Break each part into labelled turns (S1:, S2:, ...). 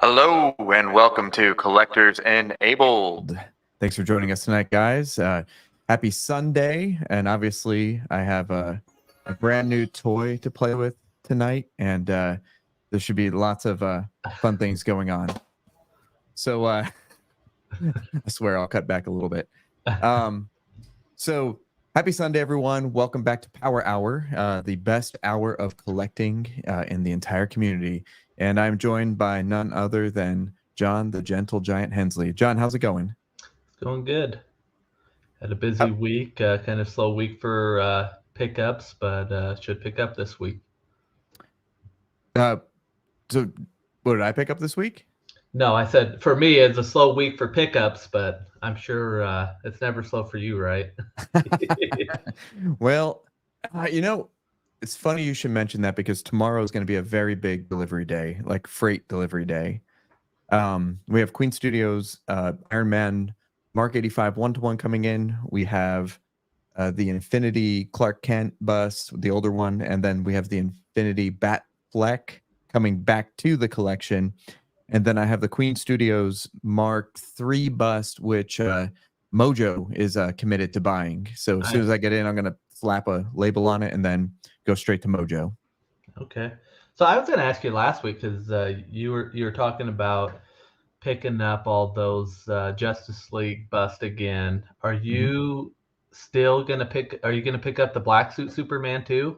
S1: Hello and welcome to Collectors Enabled. Thanks for joining us tonight, guys. Happy Sunday, and obviously I have a brand new toy to play with tonight, and there should be lots of fun things going on. So I swear I'll cut back a little bit. So happy Sunday, everyone. Welcome back to Power Hour, the best hour of collecting in the entire community. And I'm joined by none other than John, the Gentle Giant Hensley. John, how's it going?
S2: It's going good. Had a busy week, kind of slow week for pickups, but should pick up this week.
S1: So what did I pick up this week?
S2: No, I said for me it's a slow week for pickups, but I'm sure it's never slow for you, right?
S1: Well, it's funny you should mention that because tomorrow is going to be a very big delivery day, like freight delivery day. We have Queen Studios, Iron Man Mark 85 1-to-1 coming in. We have the Infinity Clark Kent bust, the older one, and then we have the Infinity Batfleck coming back to the collection. And then I have the Queen Studios Mark 3 bust, which Mojo is committed to buying. So as soon as I get in, I'm going to slap a label on it and then go straight to Mojo.
S2: Okay. So I was going to ask you last week because you were talking about picking up all those Justice League bust again. Are you still going to pick? Are you going to pick up the black suit Superman too?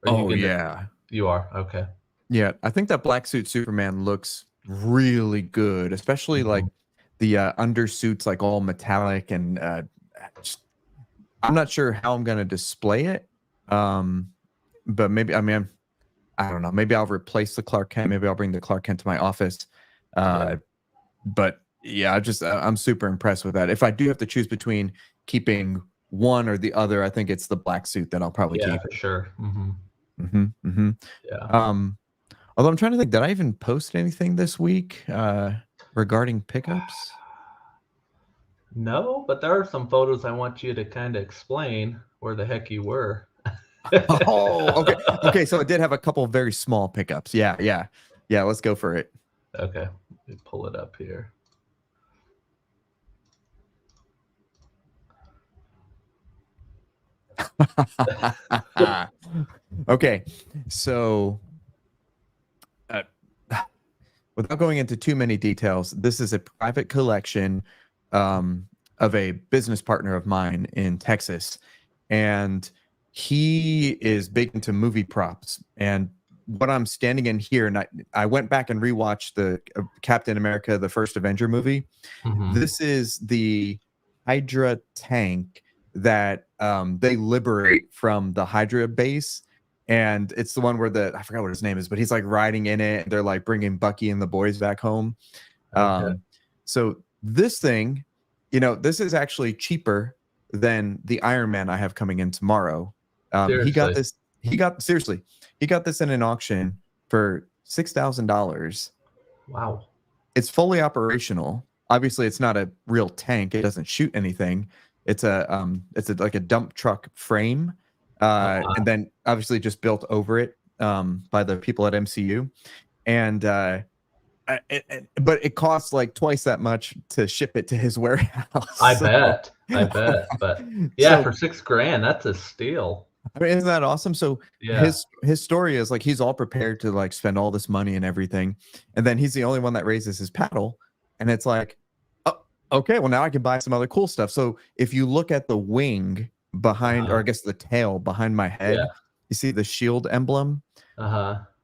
S1: Yeah.
S2: You are. Okay.
S1: Yeah, I think that black suit Superman looks really good, especially like the undersuits, like all metallic, and I'm not sure how I'm gonna display it. But maybe I don't know. Maybe I'll replace the Clark Kent. Maybe I'll bring the Clark Kent to my office. But yeah, I'm super impressed with that. If I do have to choose between keeping one or the other, I think it's the black suit that I'll probably keep.
S2: Yeah, for sure.
S1: Yeah. Although I'm trying to think, did I even post anything this week regarding pickups?
S2: No, but there are some photos I want you to kind of explain where the heck you were.
S1: Oh, okay. Okay, so I did have a couple of very small pickups. Yeah. Let's go for it.
S2: Okay, let me pull it up here.
S1: Okay, so without going into too many details, this is a private collection of a business partner of mine in Texas, and he is big into movie props. And what I'm standing in here, and I went back and rewatched the Captain America, the first Avenger movie. This is the Hydra tank that they liberate from the Hydra base. And it's the one where I forgot what his name is, but he's like riding in it. And they're like bringing Bucky and the boys back home.
S2: Okay.
S1: So this thing, this is actually cheaper than the Iron Man I have coming in tomorrow. He got this in an auction for $6,000.
S2: Wow.
S1: It's fully operational. Obviously, it's not a real tank. It doesn't shoot anything. It's like a dump truck frame. And then obviously just built over it by the people at MCU. And but it costs like twice that much to ship it to his warehouse.
S2: I bet. But yeah, for $6,000, that's a steal.
S1: I mean, isn't that awesome? So
S2: Yeah.
S1: his story is like he's all prepared to like spend all this money and everything, and then he's the only one that raises his paddle, and it's like, oh, okay, well now I can buy some other cool stuff. So if you look at the wing behind, or I guess the tail behind my head, you see the shield emblem.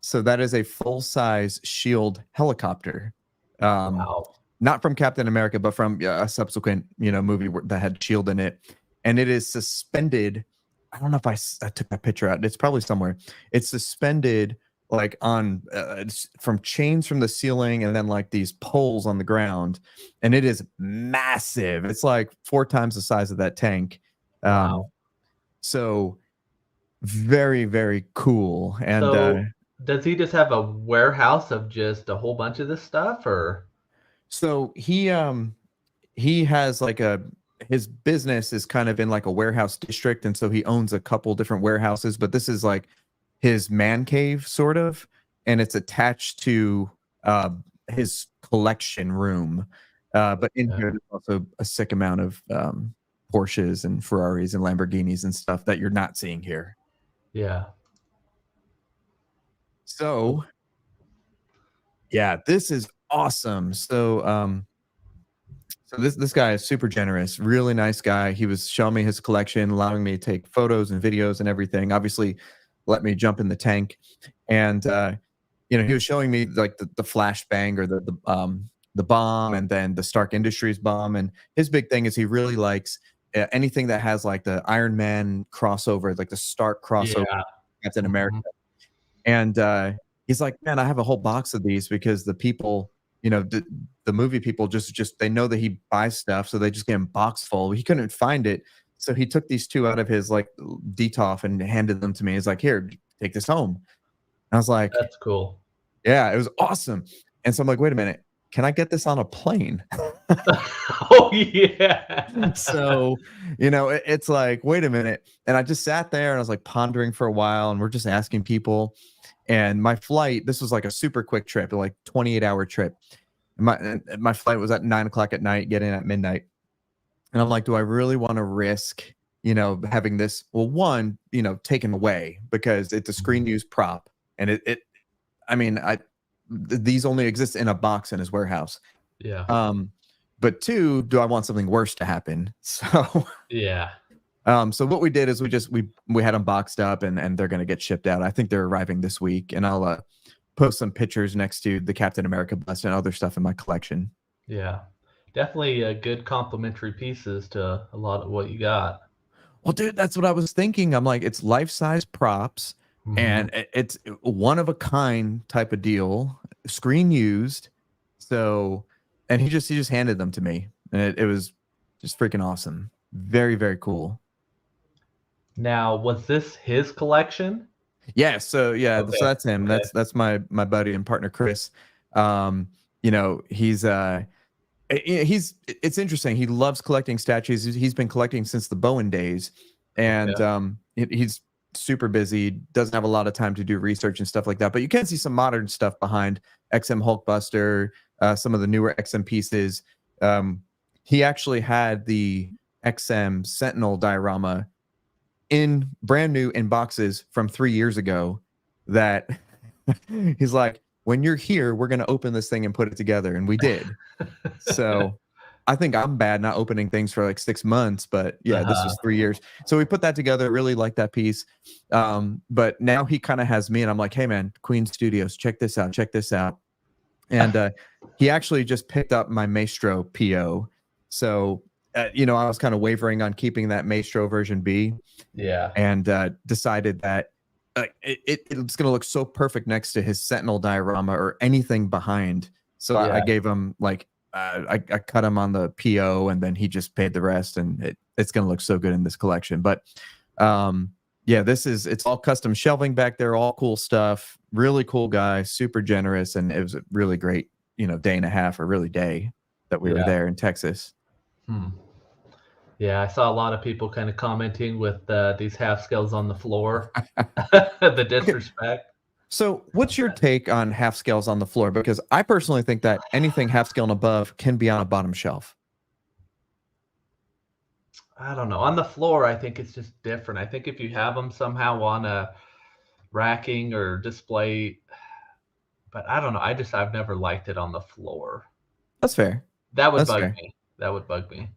S1: So that is a full-size shield helicopter.
S2: Wow.
S1: Not from Captain America, but from a subsequent movie that had shield in it, and it is suspended. I don't know if I took that picture out. It's probably somewhere. It's suspended like on from chains from the ceiling, and then like these poles on the ground, and it is massive. It's like 4 times the size of that tank.
S2: Wow.
S1: So very, very cool. And
S2: so does he just have a warehouse of just a whole bunch of this stuff, or?
S1: So he has like his business is kind of in like a warehouse district, and so he owns a couple different warehouses, but this is like his man cave sort of, and it's attached to his collection room. But in here, there's also a sick amount of Porsches and Ferraris and Lamborghinis and stuff that you're not seeing here.
S2: Yeah.
S1: So, yeah, this is awesome. So this guy is super generous, really nice guy. He was showing me his collection, allowing me to take photos and videos and everything. Obviously, let me jump in the tank, and he was showing me like the flashbang or the bomb, and then the Stark Industries bomb. And his big thing is he really likes anything that has like the Iron Man crossover, like the Stark crossover,
S2: Yeah.
S1: Captain America. And he's like, man, I have a whole box of these because the people, the movie people just they know that he buys stuff, so they just get him box full. He couldn't find it, so he took these two out of his like DTOF and handed them to me. He's like, here, take this home. And I was like,
S2: That's cool.
S1: yeah, it was awesome. And so I'm like, wait a minute, can I get this on a plane?
S2: Oh yeah.
S1: So, it's like, wait a minute. And I just sat there and I was like pondering for a while, and we're just asking people. And my flight, this was like a super quick trip, like 28-hour trip. My flight was at 9 o'clock at night, get in at midnight. And I'm like, do I really want to risk, having this, well, one, taken away because it's a screen use prop. And these only exist in a box in his warehouse.
S2: Yeah.
S1: But two, do I want something worse to happen? So
S2: Yeah.
S1: so what we did is we had them boxed up, and they're going to get shipped out. I think they're arriving this week, and I'll post some pictures next to the Captain America bust and other stuff in my collection.
S2: Yeah. Definitely good complementary pieces to a lot of what you got.
S1: Well, dude, that's what I was thinking. I'm like, it's life-size props, and it's one of a kind type of deal, screen used. So, and he just handed them to me, and it was just freaking awesome. Very, very cool.
S2: Now, was this his collection?
S1: Yeah, so yeah,
S2: Okay.
S1: so that's him.
S2: Okay.
S1: That's my buddy and partner Chris. He's it's interesting. He loves collecting statues. He's been collecting since the Bowen days, and he's super busy. Doesn't have a lot of time to do research and stuff like that. But you can see some modern stuff behind XM Hulkbuster, some of the newer XM pieces. He actually had the XM Sentinel diorama in brand new in boxes from 3 years ago that he's like, when you're here, we're going to open this thing and put it together. And we did. So I think I'm bad not opening things for like 6 months, but yeah, this was 3 years. So we put that together. Really like that piece. But now he kind of has me, and I'm like, hey man, Queen Studios, check this out. Check this out. And he actually just picked up my Maestro PO. So, I was kind of wavering on keeping that Maestro version B.
S2: Yeah.
S1: And decided that it's going to look so perfect next to his Sentinel diorama or anything behind. So I gave him like, I cut him on the PO, and then he just paid the rest, and it's going to look so good in this collection. But yeah, it's all custom shelving back there, all cool stuff. Really cool guy, super generous, and it was a really great, day and a half, or really day that we were there in Texas.
S2: Yeah, I saw a lot of people kind of commenting with these half scales on the floor. The disrespect.
S1: So what's your take on half scales on the floor? Because I personally think that anything half scale and above can be on a bottom shelf.
S2: I don't know. On the floor, I think it's just different. I think if you have them somehow on a racking or display, but I don't know. I've never liked it on the floor.
S1: That's fair.
S2: That would
S1: That's
S2: bug
S1: fair.
S2: me. That would bug me.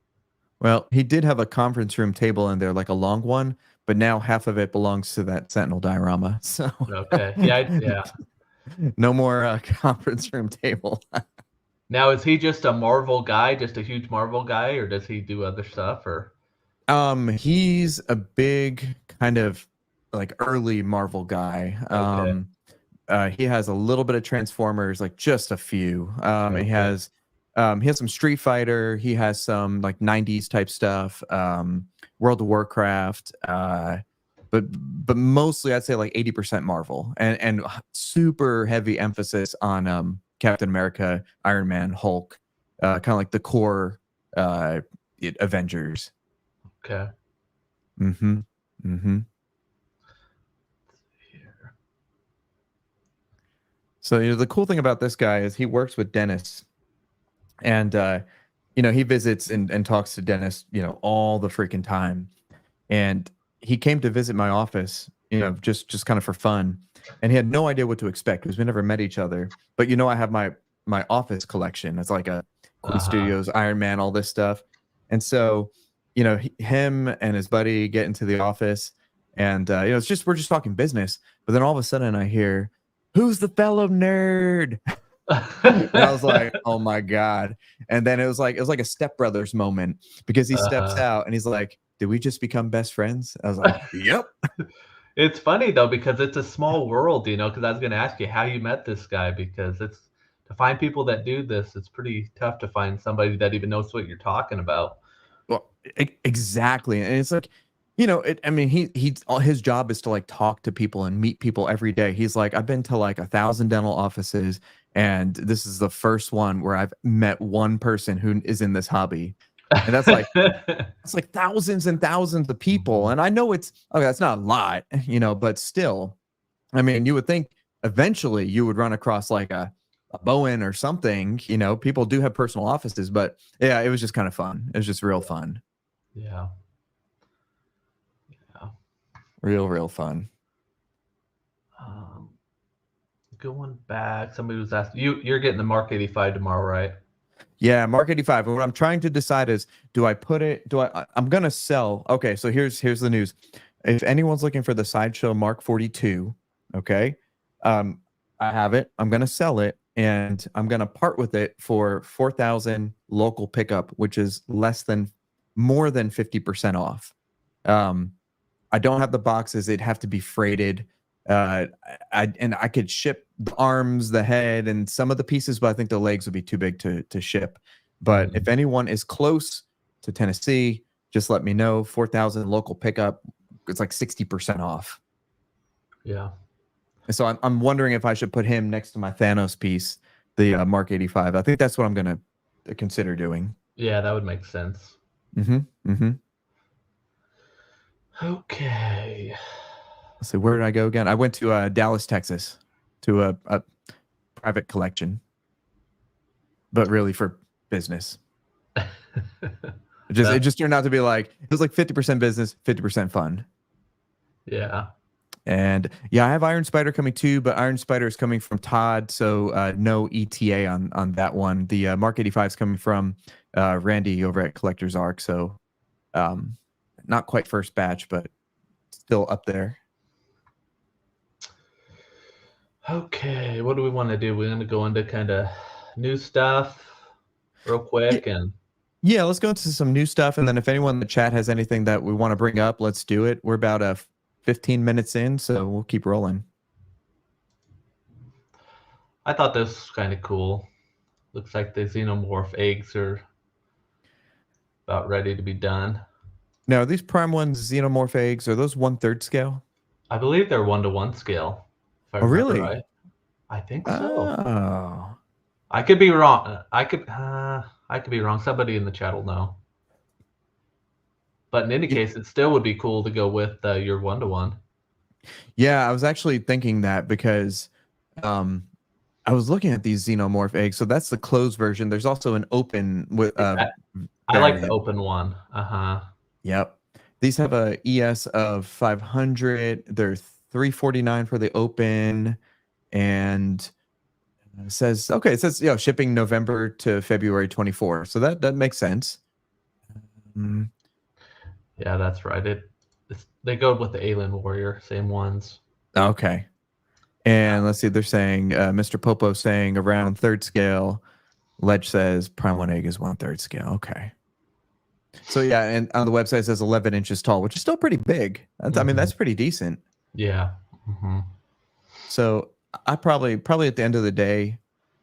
S1: Well, he did have a conference room table in there, like a long one, but now half of it belongs to that Sentinel diorama. So
S2: Okay. Yeah.
S1: No more conference room table.
S2: Now, is he just a Marvel guy, just a huge Marvel guy, or does he do other stuff? Or
S1: He's a big kind of like early Marvel guy. He has a little bit of Transformers, like just a few. He has some Street Fighter. He has some like 90s type stuff. World of Warcraft. But mostly I'd say like 80% Marvel, and super heavy emphasis on Captain America, Iron Man, Hulk, kind of like the core Avengers.
S2: okay.
S1: Here. So the cool thing about this guy is he works with dentists, and he visits and talks to dentists, all the freaking time. And he came to visit my office, just kind of for fun, and he had no idea what to expect because we never met each other. But I have my office collection. It's like a Queen
S2: Uh-huh.
S1: Studios, Iron Man, all this stuff. And so, him and his buddy get into the office, and we're just talking business. But then all of a sudden, I hear, "Who's the fellow nerd?" And I was like, "Oh my god!" And then it was like a Step Brothers moment because he steps
S2: Uh-huh.
S1: out and he's like, "Did we just become best friends?" I was like, "Yep."
S2: It's funny though because it's a small world, because I was gonna ask you how you met this guy because it's to find people that do this, it's pretty tough to find somebody that even knows what you're talking about.
S1: Well, exactly, and it's like, I mean, his job is to like talk to people and meet people every day. He's like, I've been to like 1,000 dental offices, and this is the first one where I've met one person who is in this hobby, and that's like it's like thousands and thousands of people.
S2: Mhm.
S1: And I know it's okay, that's not a lot, but still, I mean, you would think eventually you would run across like a Bowen or something. People do have personal offices, but yeah, it was just kind of fun. It was just real fun.
S2: Yeah. Yeah.
S1: Real fun.
S2: Um, Going back, somebody was asking you're getting the Mark 85 tomorrow, right?
S1: Yeah, Mark 85. And what I'm trying to decide is, do I put it, I'm gonna sell. Okay, so here's the news. If anyone's looking for the Sideshow Mark 42, okay, um, I have it. I'm gonna sell it, and I'm gonna part with it for 4,000 local pickup, which is more than 50% off. Um, I don't have the boxes. It'd have to be freighted. I could ship the arms, the head, and some of the pieces, but I think the legs would be too big to ship. But if
S2: Mhm.
S1: anyone is close to Tennessee, just let me know. 4,000 local pickup. It's like 60% off.
S2: Yeah.
S1: And so I'm wondering if I should put him next to my Thanos piece, the Mark 85. I think that's what I'm gonna consider doing.
S2: Yeah, that would make sense.
S1: Mm-hmm. Mm-hmm.
S2: Okay.
S1: Let's see, where did I go again? I went to Dallas, Texas, to a private collection, but really for business. It
S2: That
S1: just turned out to be like it was like 50% business, 50% fun.
S2: yeah.
S1: And yeah, I have Iron Spider coming too, but Iron Spider is coming from Todd, so no ETA on that one. The Mark 85 is coming from Randy over at Collector's Arc, so um, not quite first batch, but still up there.
S2: Okay, what do we want to do? We're going to go into kind of new stuff real
S1: Yeah,
S2: quick and
S1: yeah, let's go into some new stuff, and then if anyone in the chat has anything that we want to bring up, let's do it. We're about 15 minutes in, so we'll keep rolling.
S2: I thought this was kind of cool. Looks like the xenomorph eggs are about ready to be done.
S1: Now, are these Prime Ones xenomorph eggs? Are those 1/3 scale?
S2: I believe they're 1-to-1 scale, if I
S1: Oh,
S2: remember
S1: really?
S2: right. I think so.
S1: Oh.
S2: I could be wrong. I could be wrong. Somebody in the chat will know. But in any case, it still would be cool to go with your 1-to-1.
S1: Yeah, I was actually thinking that because um, I was looking at these xenomorph eggs. So that's the closed version. There's also an open with
S2: I like the
S1: variant.
S2: open one. Uh-huh.
S1: Yep. These have a ES of 500. They're 349 for the open, and it says shipping November to February 24. So that makes sense. Mm,
S2: Yeah, that's right. They go with the Alien Warrior, same ones.
S1: okay. And let's see, they're saying Mr. Popo saying around third scale. Ledge says Prime One egg is 1/3 scale. Okay. So yeah, and on the website it says 11 inches tall, which is still pretty big. I mean,
S2: Mhm.
S1: that's pretty decent.
S2: Yeah. Mhm.
S1: So I probably at the end of the day,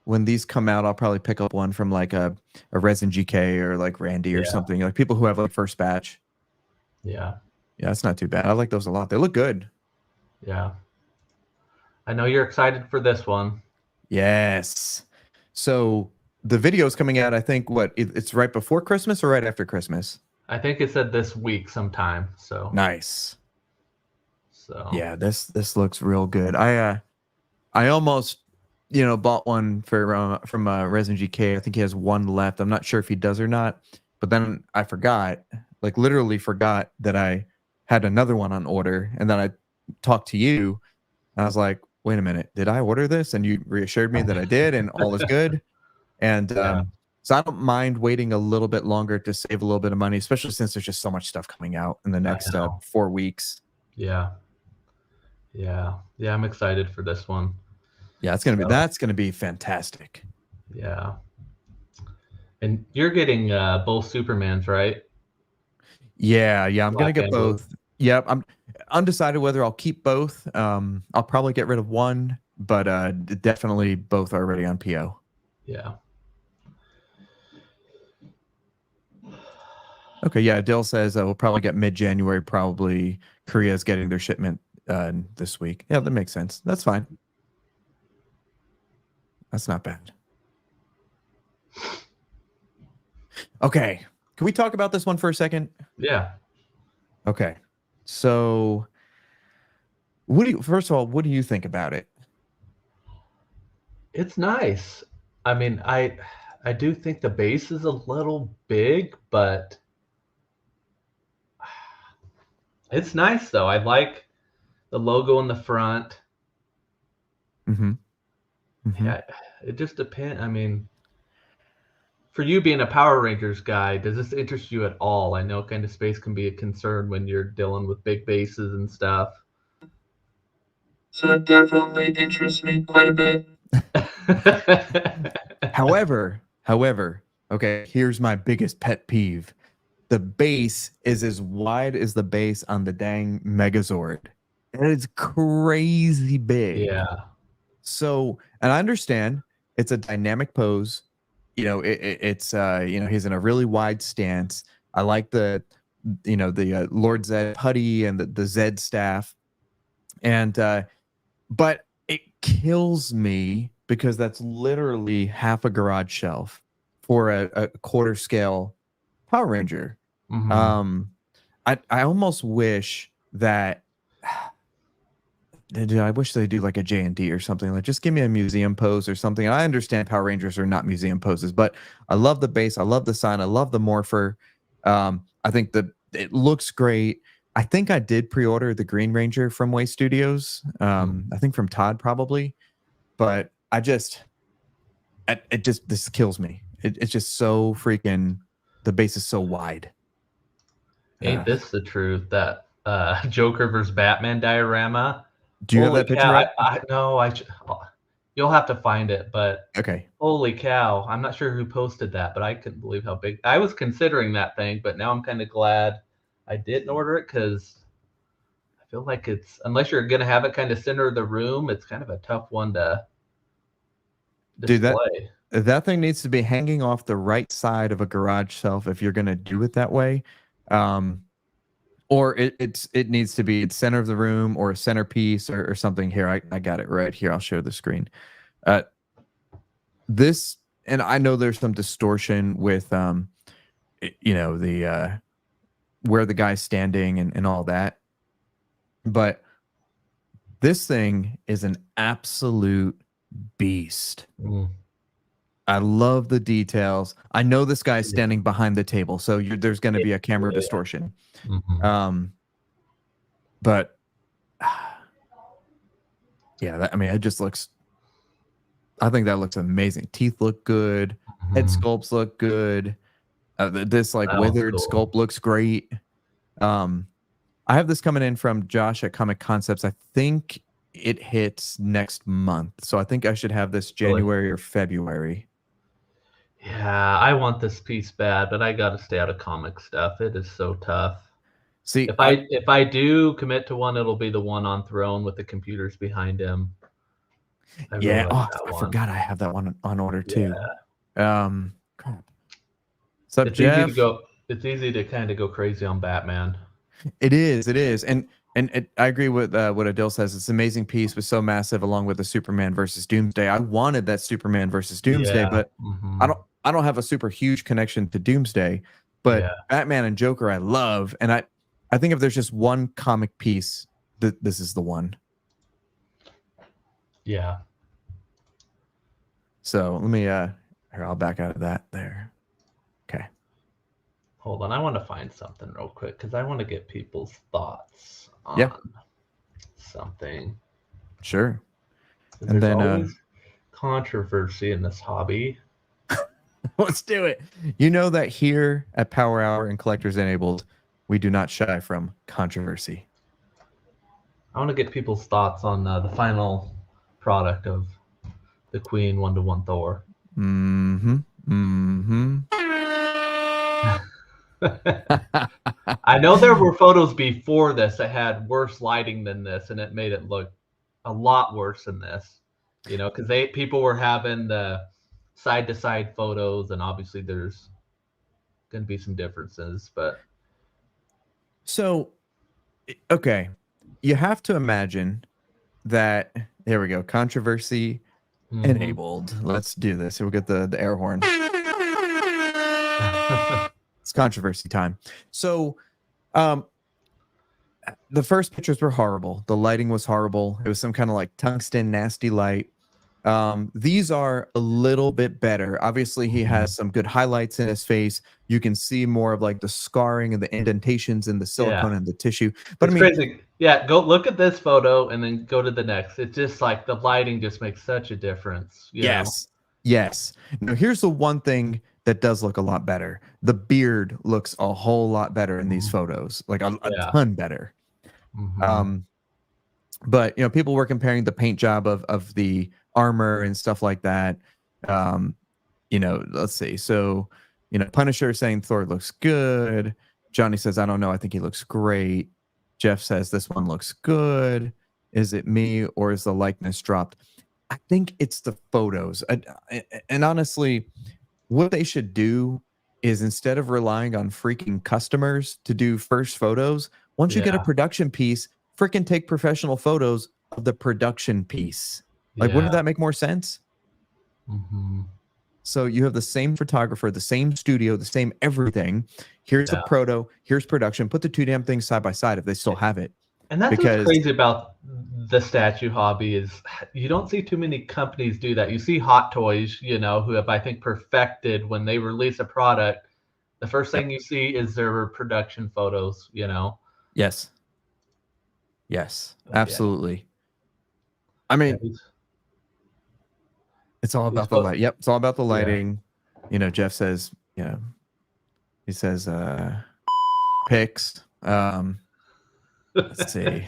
S1: when these come out, I'll probably pick up one from like a Resin GK or like Randy or
S2: Yeah.
S1: something, like people who have like first batch.
S2: Yeah.
S1: Yeah, that's not too bad. I like those a lot. They look good.
S2: Yeah. I know you're excited for this one.
S1: Yes. So the video is coming out, I think it's right before Christmas or right after Christmas.
S2: I think it said this week sometime. So
S1: Nice.
S2: so
S1: Yeah, this looks real good. I almost bought one for from Resin GK. I think he has one left. I'm not sure if he does or not. But then I forgot, like literally forgot that I had another one on order, and then I talked to you, and I was like, "Wait a minute, did I order this?" And you reassured me that I did, and all is good. And
S2: Yeah,
S1: so I don't mind waiting a little bit longer to save a little bit of money, especially since there's just so much stuff coming out in the
S2: I
S1: next
S2: know.
S1: 4 weeks.
S2: Yeah, yeah, yeah. I'm excited for this one.
S1: Yeah,
S2: So
S1: that's gonna be fantastic.
S2: yeah, and you're getting both Supermans, right?
S1: Yeah, I'm gonna
S2: Black
S1: get
S2: and blue.
S1: both. Yep, I'm undecided whether I'll keep both. I'll probably get rid of one, but definitely both are already on PO.
S2: Yeah.
S1: Okay, yeah, Dill says we'll probably get mid-January. Probably Korea's getting their shipment this week. Yeah, that makes sense. That's fine. That's not bad. Okay, can we talk about this one for a second?
S2: Yeah.
S1: Okay, so first of all, what do you think about it?
S2: It's nice. I mean, I do think the base is a little big, but it's nice though. I like the logo in the front.
S1: Mm-hmm. Mm-hmm.
S2: Yeah, it just depends. I mean, for you being a Power Rangers guy, does this interest you at all? I know kind of space can be a concern when you're dealing with big bases and stuff.
S3: So it definitely interests me quite a bit.
S1: However, okay, here's my biggest pet peeve. The base is as wide as the base on the dang Megazord. And it's crazy big.
S2: Yeah.
S1: So, and I understand it's a dynamic pose. It's he's in a really wide stance. I like the Lord Zed putty and the Zed staff. And but it kills me because that's literally half a garage shelf for a quarter scale Power Ranger.
S2: Hmm.
S1: Um, I almost wish that I wish they do like a J&D or something. Like just give me a museum pose or something. I understand Power Rangers are not museum poses, but I love the base. I love the sign. I love the morpher. I think it looks great. I think I did pre-order the Green Ranger from Way Studios. I think from Todd probably, but this kills me. It's just so freaking. The base is so wide.
S2: Ain't this the truth? That Joker versus Batman diorama.
S1: Do you have
S2: Holy
S1: that picture
S2: cow!
S1: up?
S2: I know. You'll have to find it, but
S1: Okay.
S2: holy cow! I'm not sure who posted that, but I couldn't believe how big. I was considering that thing, but now I'm kind of glad I didn't order it because I feel like it's unless you're gonna have it kind of center of the room, it's kind of a tough one to
S1: Dude,
S2: display.
S1: that thing needs to be hanging off the right side of a garage shelf if you're gonna do it that way. Or it needs to be center of the room or a centerpiece or something. Here, I got it right here. I'll share the screen. Uh, this and I know there's some distortion with the where the guy's standing and all that, but this thing is an absolute beast.
S2: Mm.
S1: I love the details. I know this guy's
S2: Yeah.
S1: standing behind the table, so there's going to be a camera distortion.
S2: Mhm.
S1: But yeah, I mean, it just looks. I think that looks amazing. Teeth look good. Head
S2: Mhm.
S1: sculpts look good. This like
S2: That one's
S1: withered
S2: cool.
S1: sculpt looks great. Um, I have this coming in from Josh at Comic Concepts. I think it hits next month, so I think I should have this
S2: Really?
S1: January or February.
S2: Yeah, I want this piece bad, but I got to stay out of comic stuff. It is so tough.
S1: See,
S2: If I do commit to one, it'll be the one on Throne with the computers behind him. I really
S1: yeah.
S2: like
S1: Oh,
S2: that
S1: I
S2: one.
S1: forgot I have that one on order
S2: Yeah,
S1: too. Crap. What's up,
S2: it's easy to
S1: Jeff?
S2: go. It's easy to kind of go crazy on Batman.
S1: It is, and I agree with what Adil says. It's an amazing piece, was so massive, along with the Superman versus Doomsday. I wanted that Superman versus Doomsday,
S2: Yeah.
S1: but
S2: Hmm.
S1: I don't have a super huge connection to Doomsday.
S2: Yeah.
S1: But Batman and Joker, I love, and I think if there's just one comic piece, this is the one.
S2: Yeah.
S1: So let me here, I'll back out of that there. Okay.
S2: Hold on, I want to find something real quick because I want to get people's thoughts on
S1: Yeah.
S2: something.
S1: Sure.
S2: 'Cause
S1: And
S2: there's
S1: then
S2: always controversy in this hobby.
S1: let's do it. You know that here at Power Hour and Collectors Enabled, we do not shy from controversy.
S2: I want to get people's thoughts on the final product of the Queen 1-to-1 Thor.
S1: Mm-hmm. Mm-hmm.
S2: I know there were photos before this that had worse lighting than this, and it made it look a lot worse than this. You know, because people were having the side to side photos, and obviously there's going to be some differences. But
S1: So, okay, you have to imagine that. Here we go. Controversy enabled. Let's do this. Here we get the air horn. It's controversy time. So, the first pictures were horrible. The lighting was horrible. It was some kind of like tungsten nasty light. These are a little bit better. Obviously, he has some good highlights in his face. You can see more of like the scarring and the indentations in the silicone and the tissue. But
S2: it's
S1: I mean,
S2: crazy. Yeah, go look at this photo and then go to the next. It's just like the lighting just makes such a difference. You know?
S1: Yes. Now, here's the one thing that does look a lot better. The beard looks a whole lot better in these photos, like a ton better. But you know, people were comparing the paint job of the armor and stuff like that. You know, let's see. So, you know, Punisher saying Thor looks good. Johnny says, I don't know. I think he looks great. Jeff says this one looks good. Is it me or is the likeness dropped? I think it's the photos. And honestly, what they should do is instead of relying on freaking customers to do first photos, once you get a production piece, freaking take professional photos of the production piece. Like, wouldn't that make more sense? So you have the same photographer, the same studio, the same everything. Here's the proto, here's production. Put the two damn things side by side if they still have it.
S2: And that's what's crazy about the statue hobby is you don't see too many companies do that. You see Hot Toys, you know, who have, I think, perfected when they release a product, the first thing you see is their production photos, you know?
S1: Yes, absolutely. I mean, it's all about the light. Yep, it's all about the lighting. You know, Jeff says, you know, he says, pics. Let's see.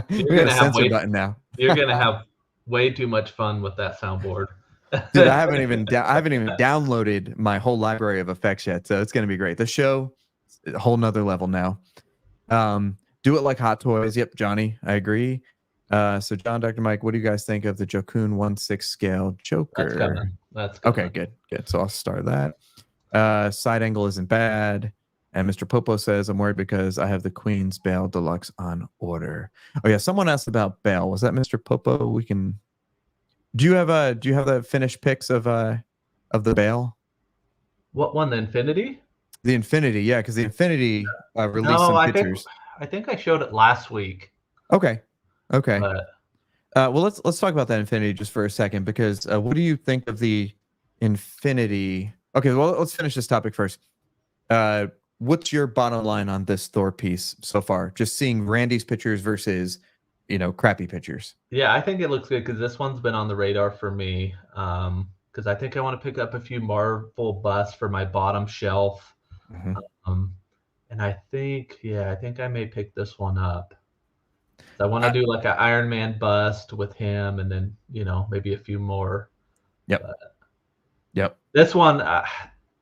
S1: We got a censor button now.
S2: You're gonna have way too much fun with that soundboard.
S1: Dude, I haven't even downloaded my whole library of effects yet, so it's gonna be great. The show, a whole nother level now. Do it like Hot Toys. Yep, Johnny, I agree. So John, Dr. Mike, what do you guys think of the Jokun 1/6 scale Joker?
S2: That's coming.
S1: Okay, good. So I'll start that. Side angle isn't bad. And Mr. Popo says, I'm worried because I have the Queen's Bale Deluxe on order. Oh yeah, someone asked about Bale. Was that Mr. Popo? We can. Do you have the finished pics of the Bale?
S2: What one? The Infinity?
S1: The Infinity, yeah, because the Infinity released some pictures.
S2: I think I showed it last week.
S1: Okay.
S2: But,
S1: well, let's talk about that Infinity just for a second, because what do you think of the Infinity? Okay, well, let's finish this topic first. What's your bottom line on this Thor piece so far? Just seeing Randy's pictures versus, you know, crappy pictures.
S2: Yeah, I think it looks good because this one's been on the radar for me. Because I think I want to pick up a few Marvel busts for my bottom shelf. And I think I may pick this one up. So I want to do like an Iron Man bust with him, and then, you know, maybe a few more.
S1: Yep.
S2: This one,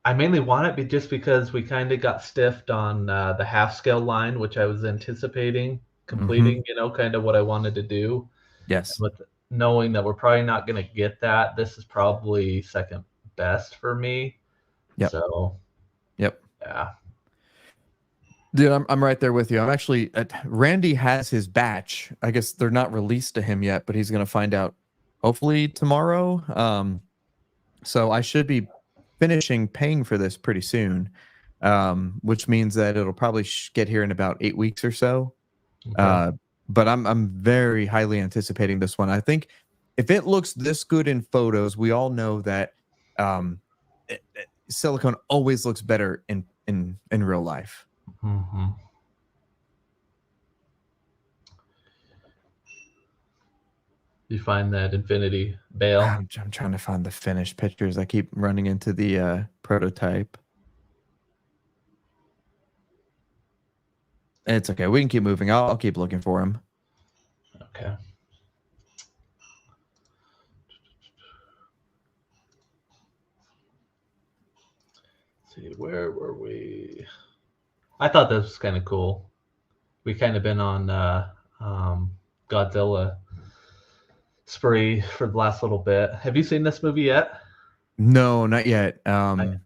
S2: I mainly want it just because we kind of got stiffed on the half scale line, which I was anticipating completing, you know, kind of what I wanted to do.
S1: Yes.
S2: But knowing that we're probably not going to get that, this is probably second best for me.
S1: Yep.
S2: So,
S1: yep.
S2: Yeah.
S1: Dude, I'm right there with you. I'm actually Randy has his batch. I guess they're not released to him yet, but he's going to find out hopefully tomorrow. So I should be finishing paying for this pretty soon, which means that it'll probably get here in about 8 weeks or so. Okay. But I'm very highly anticipating this one. I think if it looks this good in photos, we all know that silicone always looks better in real life.
S2: Mm-hmm. You find that infinity bail.
S1: I'm trying to find the finished pictures. I keep running into the prototype. It's okay. We can keep moving. I'll keep looking for him.
S2: Okay. Let's see, where were we? I thought this was kind of cool. We kind of been on Godzilla spree for the last little bit. Have you seen this movie yet?
S1: No, not yet. Have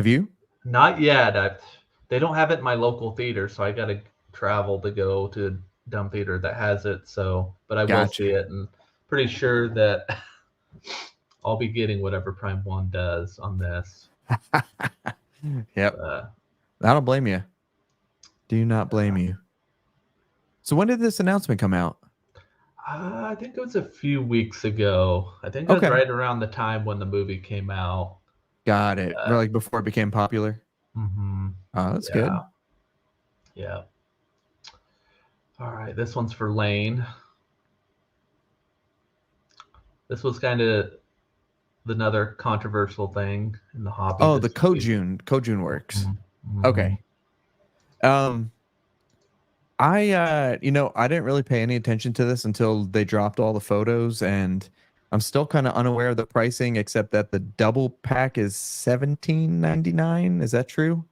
S1: you?
S2: Not yet. They don't have it in my local theater, so I got to travel to go to a dumb theater that has it. So, but I will see it, and pretty sure that I'll be getting whatever Prime 1 does on this.
S1: Yep. I don't blame you. Do not blame you. So when did this announcement come out?
S2: I think it was a few weeks ago. I think it was right around the time when the movie came out.
S1: Got it. Like before it became popular.
S2: Mm-hmm.
S1: Oh, that's good.
S2: Yeah. All right, this one's for Lane. This was kind of another controversial thing in the hobby.
S1: Oh, the Kojun works.
S2: Mm-hmm.
S1: Okay. I didn't really pay any attention to this until they dropped all the photos, and I'm still kind of unaware of the pricing, except that the double pack is $17.99. Is that true?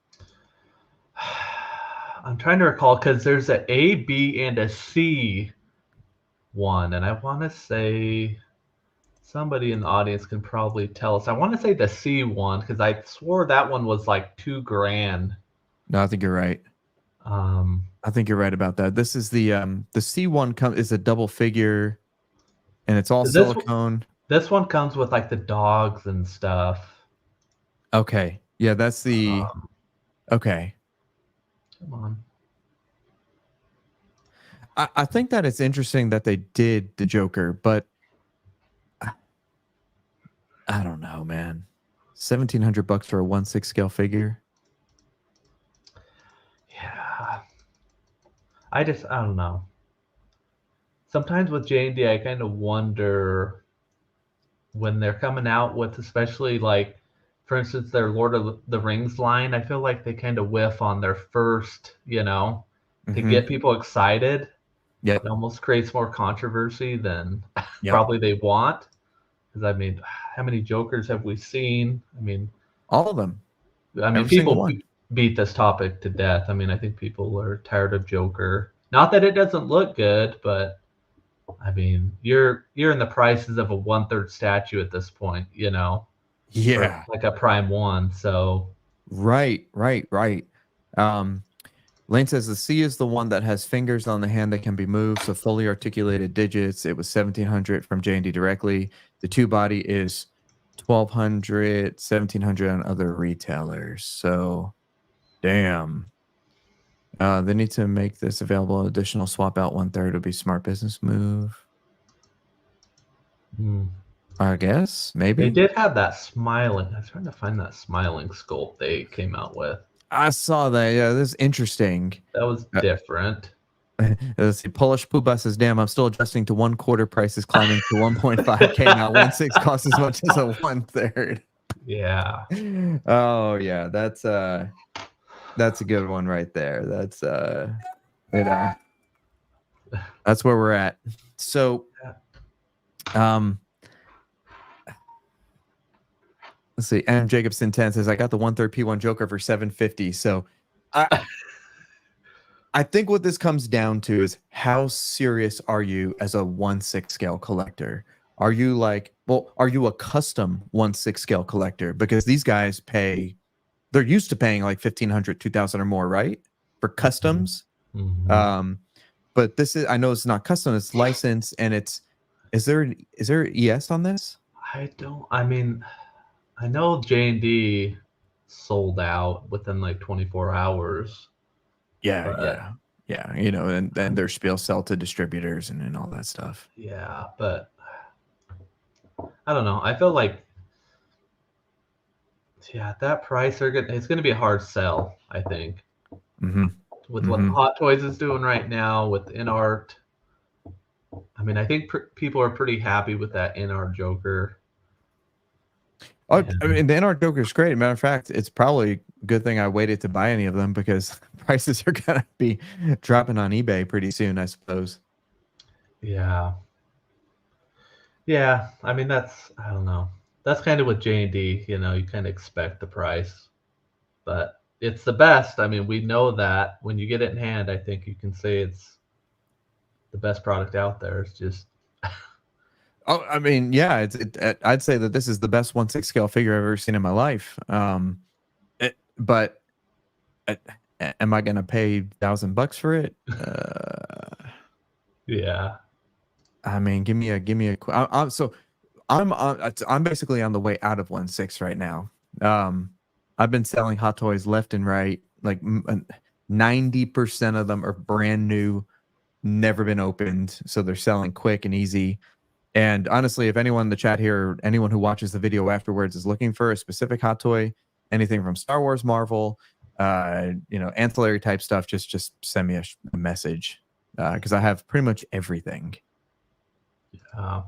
S2: I'm trying to recall because there's an A, B, and a C one, and I want to say somebody in the audience can probably tell us. I want to say the C one because I swore that one was like $2,000.
S1: No, I think you're right. I think you're right about that. This is the C1 is a double figure, and it's all silicone.
S2: This one comes with like the dogs and stuff.
S1: Okay, yeah, that's the. Okay.
S2: Come on.
S1: I think that it's interesting that they did the Joker, but I don't know, man. $1,700 for a 1/6 scale figure.
S2: Yeah. I don't know. Sometimes with J&D, I kind of wonder when they're coming out with, especially like, for instance, their Lord of the Rings line. I feel like they kind of whiff on their first, to get people excited.
S1: Yeah,
S2: it almost creates more controversy than probably they want. Because I mean, how many Jokers have we seen? I mean,
S1: all of them.
S2: I mean, people beat this topic to death. I mean, I think people are tired of Joker. Not that it doesn't look good, but I mean, you're in the prices of a 1/3 statue at this point,
S1: Yeah,
S2: like a Prime 1. So
S1: right. Lane says the C is the one that has fingers on the hand that can be moved, so fully articulated digits. It was $1,700 from J&D directly. The 2 body is $1,200, $1,700 on other retailers. So, damn. They need to make this available. Additional swap out 1/3 would be smart business move. I guess maybe
S2: they did have that smiling. I was trying to find that smiling sculpt they came out with.
S1: I saw that. Yeah, this is interesting.
S2: That was different.
S1: Let's see. Polish Poo Bus says, damn, I'm still adjusting to 1/4 prices climbing to 1.5K now. 1/6 costs as much as a 1/3.
S2: Yeah.
S1: Oh yeah, that's a good one right there. That's that's where we're at. So let's see. M Jacobson 10 says, I got the 1/3 P1 Joker for $750. So I think what this comes down to is how serious are you as a 1/6 scale collector? Are you are you a custom 1/6 scale collector? Because these guys they're used to paying like $1,500, $2,000 or more, right? For customs. But I know it's not custom, it's licensed, and is there ES on this?
S2: I know J&D sold out within like 24 hours.
S1: Yeah. And their spiel sell to distributors and all that stuff.
S2: Yeah, but I don't know. I feel like, yeah, at that price, it's gonna be a hard sell. I think
S1: Mm-hmm.
S2: with what
S1: Mm-hmm.
S2: Hot Toys is doing right now with InArt. I mean, I think people are pretty happy with that InArt Joker.
S1: Oh, I
S2: And
S1: mean, the NR Joker is great. Matter of fact, it's probably a good thing I waited to buy any of them because prices are gonna be dropping on eBay pretty soon, I suppose.
S2: yeah, yeah. I mean, I don't know. That's kind of with J&D. You know, you kind of expect the price, but it's the best. I mean, we know that when you get it in hand, I think you can say it's the best product out there. It's just,
S1: Oh, I mean, yeah, I'd say that this is the best 1/6 scale figure I've ever seen in my life. But uh, am I gonna pay $1,000 for it?
S2: yeah,
S1: I mean, give me a. So I'm basically on the way out of 1/6 right now. I've been selling Hot Toys left and right. Like 90% of them are brand new, never been opened, so they're selling quick and easy. And honestly, if anyone in the chat here, or anyone who watches the video afterwards is looking for a specific hot toy, anything from Star Wars, Marvel, ancillary type stuff, just send me a message because I have pretty much everything.
S2: uh,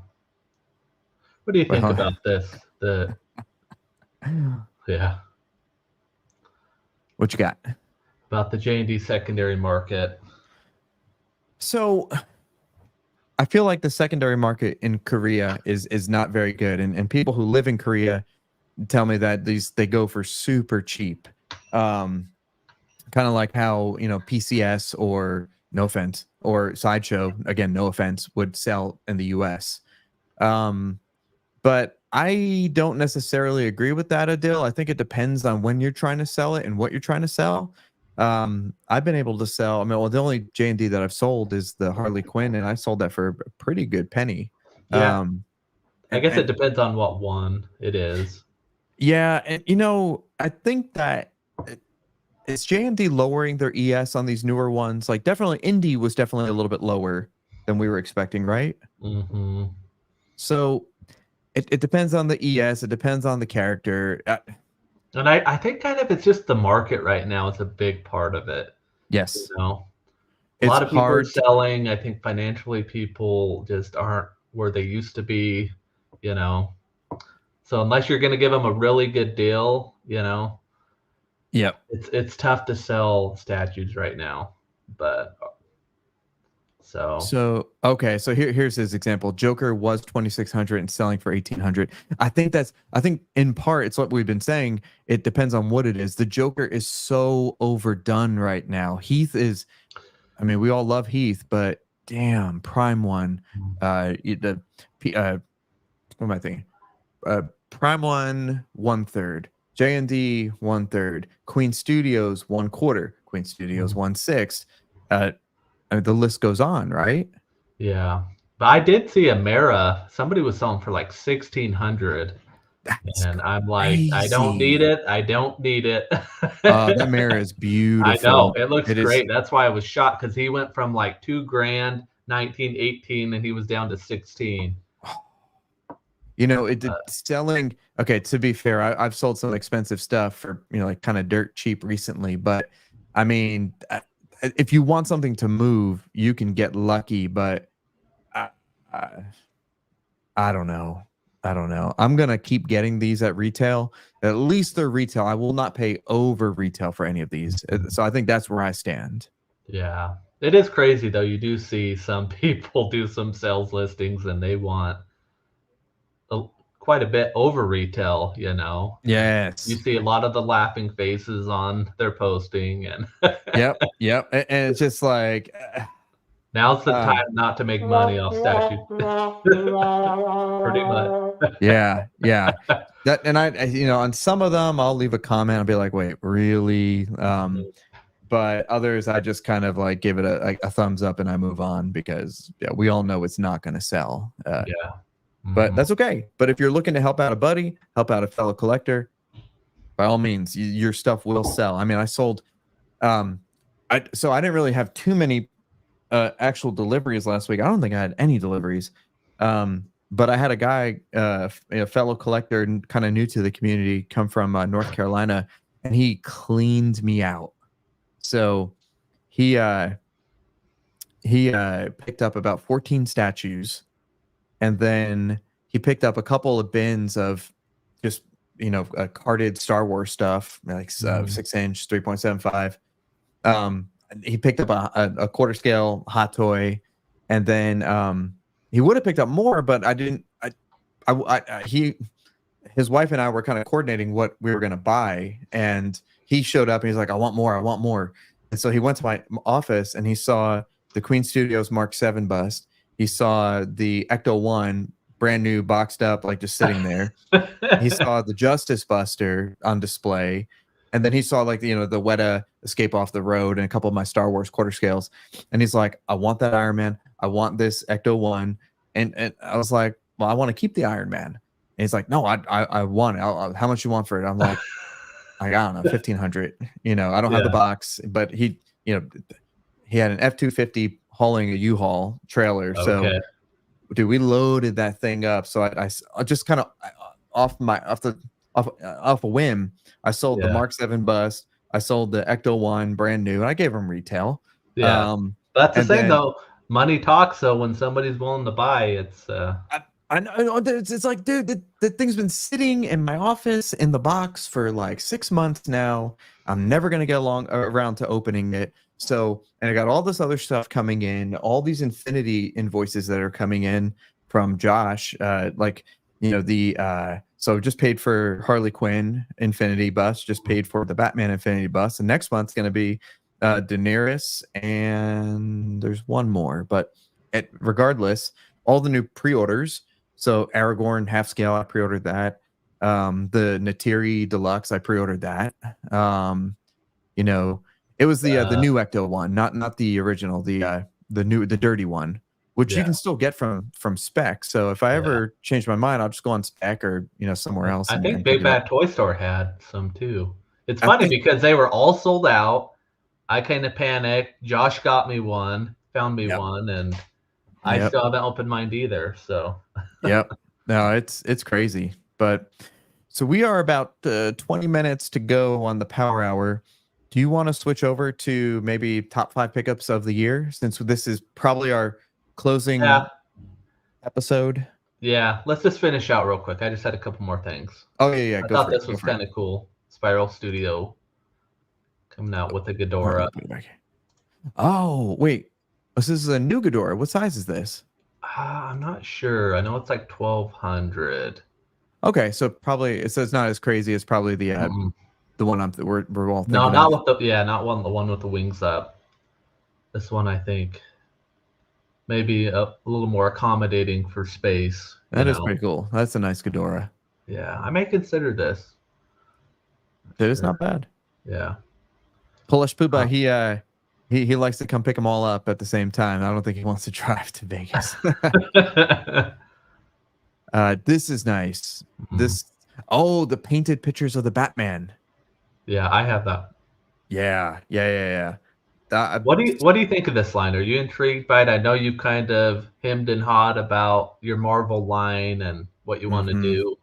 S2: what do you think
S1: Well,
S2: about this? Yeah,
S1: what you got?
S2: about the J&D secondary market.
S1: So I feel like the secondary market in Korea is not very good, and people who live in Korea tell me that they go for super cheap. Kind of like how PCS or No Offense or Sideshow, again no offense, would sell in the US. But I don't necessarily agree with that, Adil. I think it depends on when you're trying to sell it and what you're trying to sell. I've been able to sell, I mean, well, the only J&D that I've sold is the Harley Quinn, and I sold that for a pretty good penny.
S2: Yeah, I guess it
S1: And
S2: depends on what one it is.
S1: yeah, and I think that is J&D lowering their ES on these newer ones? Like, definitely, Indy was definitely a little bit lower than we were expecting, right?
S2: Mm-hmm.
S1: So it depends on the ES. It depends on the character.
S2: And I think kind of it's just the market right now is a big part of it. You
S1: Yes,
S2: know, a
S1: it's
S2: lot of people are
S1: hard.
S2: selling. I think financially people just aren't where they used to be, you know. So unless you're going to give them a really good deal,
S1: Yep.
S2: it's tough to sell statues right now. But so
S1: So okay, so here's his example. Joker was 2,600 and selling for 1,800. I think in part it's what we've been saying. It depends on what it is. The Joker is so overdone right now. Heath is, I mean, we all love Heath, but damn, Prime One, what am I thinking? Prime One 1/3, JND 1/3, Queen Studios 1/4, Queen Studios 1/6. I mean, the list goes on, right?
S2: yeah. But I did see a Mara. Somebody was selling for like 1,600.
S1: That's
S2: And I'm like, I don't need
S1: crazy.
S2: it. I don't need it.
S1: That mirror is
S2: I know
S1: beautiful.
S2: it looks
S1: It is.
S2: great. That's why I was shocked because he went from like 2 grand, 1918, and he was down to 16.
S1: It did selling. Okay, to be fair, I've sold some expensive stuff for like kind of dirt cheap recently, but I mean, if you want something to move, you can get lucky. But I, I, I don't know. I don't know. I'm gonna keep getting these at retail. At least they're retail. I will not pay over retail for any of these. So I think that's where I stand.
S2: Yeah, it is crazy though. You do see some people do some sales listings and they want a, quite a bit over retail. And you
S1: Yes.
S2: see a lot of the laughing faces on their posting, and
S1: Yep. Yep. And it's just like,
S2: now's the time
S1: um,
S2: not to make money off statues. Pretty much.
S1: yeah, yeah. That and on some of them I'll leave a comment. I'll be like, wait, really? But others I just kind of like give it a thumbs up and I move on because yeah, we all know it's not going to sell.
S2: Yeah.
S1: But
S2: Mhm.
S1: that's okay. But if you're looking to help out a buddy, help out a fellow collector, by all means, your stuff will sell. I mean, I sold. So I didn't really have too many actual deliveries last week. I don't think I had any deliveries. But I had a guy, a fellow collector, kind of new to the community, come from North Carolina, and he cleaned me out. So he picked up about 14 statues, and then he picked up a couple of bins of just carded Star Wars stuff, like 6-inch 3.75. He picked up a quarter scale hot toy, and then he would have picked up more, but I didn't. His wife and I were kind of coordinating what we were going to buy, and he showed up and he's like, I want more, I want more. And so he went to my office and he saw the Queen Studios Mark 7 bust. He saw the Ecto 1 brand new, boxed up, like just sitting there. He saw the Justice Buster on display, and then he saw like the Weta Escape Off the Road and a couple of my Star Wars quarter scales, and he's like, I want that Iron Man, I want this Ecto 1. And I was like, well, I want to keep the Iron Man. And he's like, no, I want it. How much you want for it? I'm like, I don't know, 1,500. I don't have the box, but he had an F-250 hauling a U-Haul trailer. So, dude, we loaded that thing up. So I just kind of off a whim, I sold the Mark 7 bust. I sold the Ecto 1 brand new, and I gave them retail.
S2: Yeah, that's the thing though. Money talks. So when somebody's willing to buy, it's.
S1: I know it's like, dude, the thing's been sitting in my office in the box for like 6 months now. I'm never gonna get around to opening it. So, and I got all this other stuff coming in, all these Infinity invoices that are coming in from Josh. So just paid for Harley Quinn Infinity bust, just paid for the Batman Infinity bust. And next month's gonna be Daenerys, and there's one more, but regardless, all the new pre-orders. So Aragorn half scale, I pre-ordered that. The Natiri Deluxe, I pre-ordered that. It was the new Ecto one, not the original, the dirty one, which you can still get from Spec. So if I ever change my mind, I'll just go on Spec or somewhere else.
S2: I think Big Bad Toy Store had some too. It's funny because they were all sold out. I kind of panicked. Josh got me one, found me one, and I still haven't opened mine either. So
S1: no, it's crazy. But so we are about 20 minutes to go on the Power Hour. Do you want to switch over to maybe top 5 pickups of the year, since this is probably our closing episode?
S2: Yeah, let's just finish out real quick. I just had a couple more things.
S1: Oh yeah,
S2: I thought this was kind of cool. Spiral Studio coming out with a Ghidorah.
S1: Oh wait, this is a new Ghidorah. What size is this?
S2: I'm not sure. I know it's like 1,200.
S1: Okay, so probably it's not as crazy as probably the one we're all thinking.
S2: No, not with the one with the wings up. This one, I think, maybe a little more accommodating for space.
S1: That is pretty cool. That's a nice Ghidorah.
S2: Yeah, I may consider this.
S1: It is not bad.
S2: Yeah.
S1: Polish Puba, he likes to come pick them all up at the same time. I don't think he wants to drive to Vegas. This is nice. The painted pictures of the Batman.
S2: Yeah, I have that.
S1: Yeah.
S2: What do you think of this line? Are you intrigued by it? I know you kind of hemmed and hawed about your Marvel line and what you want to do.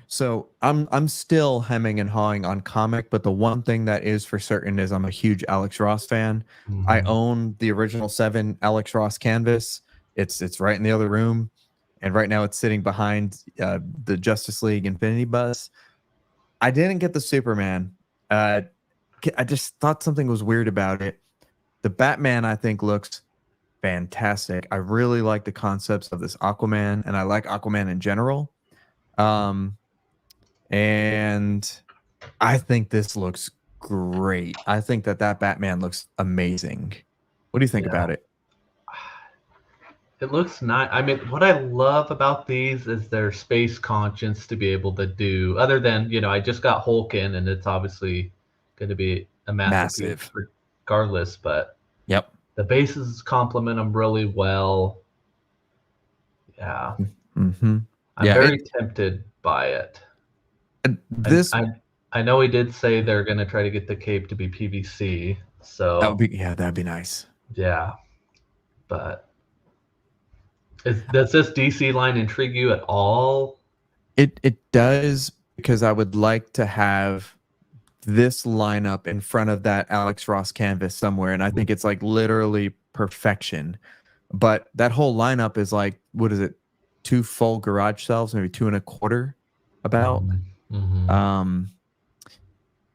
S1: So I'm still hemming and hawing on comic, but the one thing that is for certain is I'm a huge Alex Ross fan. I own the original 7 Alex Ross canvas. It's right in the other room, and right now it's sitting behind the Justice League Infinity bus. I didn't get the Superman. I just thought something was weird about it. The Batman, I think, looks fantastic. I really like the concepts of this Aquaman, and I like Aquaman in general. And I think this looks great. I think that Batman looks amazing. What do you think about it?
S2: It looks nice. I mean, what I love about these is their space conscience to be able to do, other than, I just got Hulk in, and it's obviously going to be a massive regardless, but the bases complement them really well. Yeah. I'm very tempted by it. I know he did say they're going to try to get the cape to be PVC, so
S1: that'd be nice.
S2: Yeah, but Does this DC line intrigue you at all?
S1: It does, because I would like to have this lineup in front of that Alex Ross canvas somewhere, and I think it's like literally perfection. But that whole lineup is like, what is it? 2 full garage shelves, maybe 2.25 about.
S2: Mm-hmm.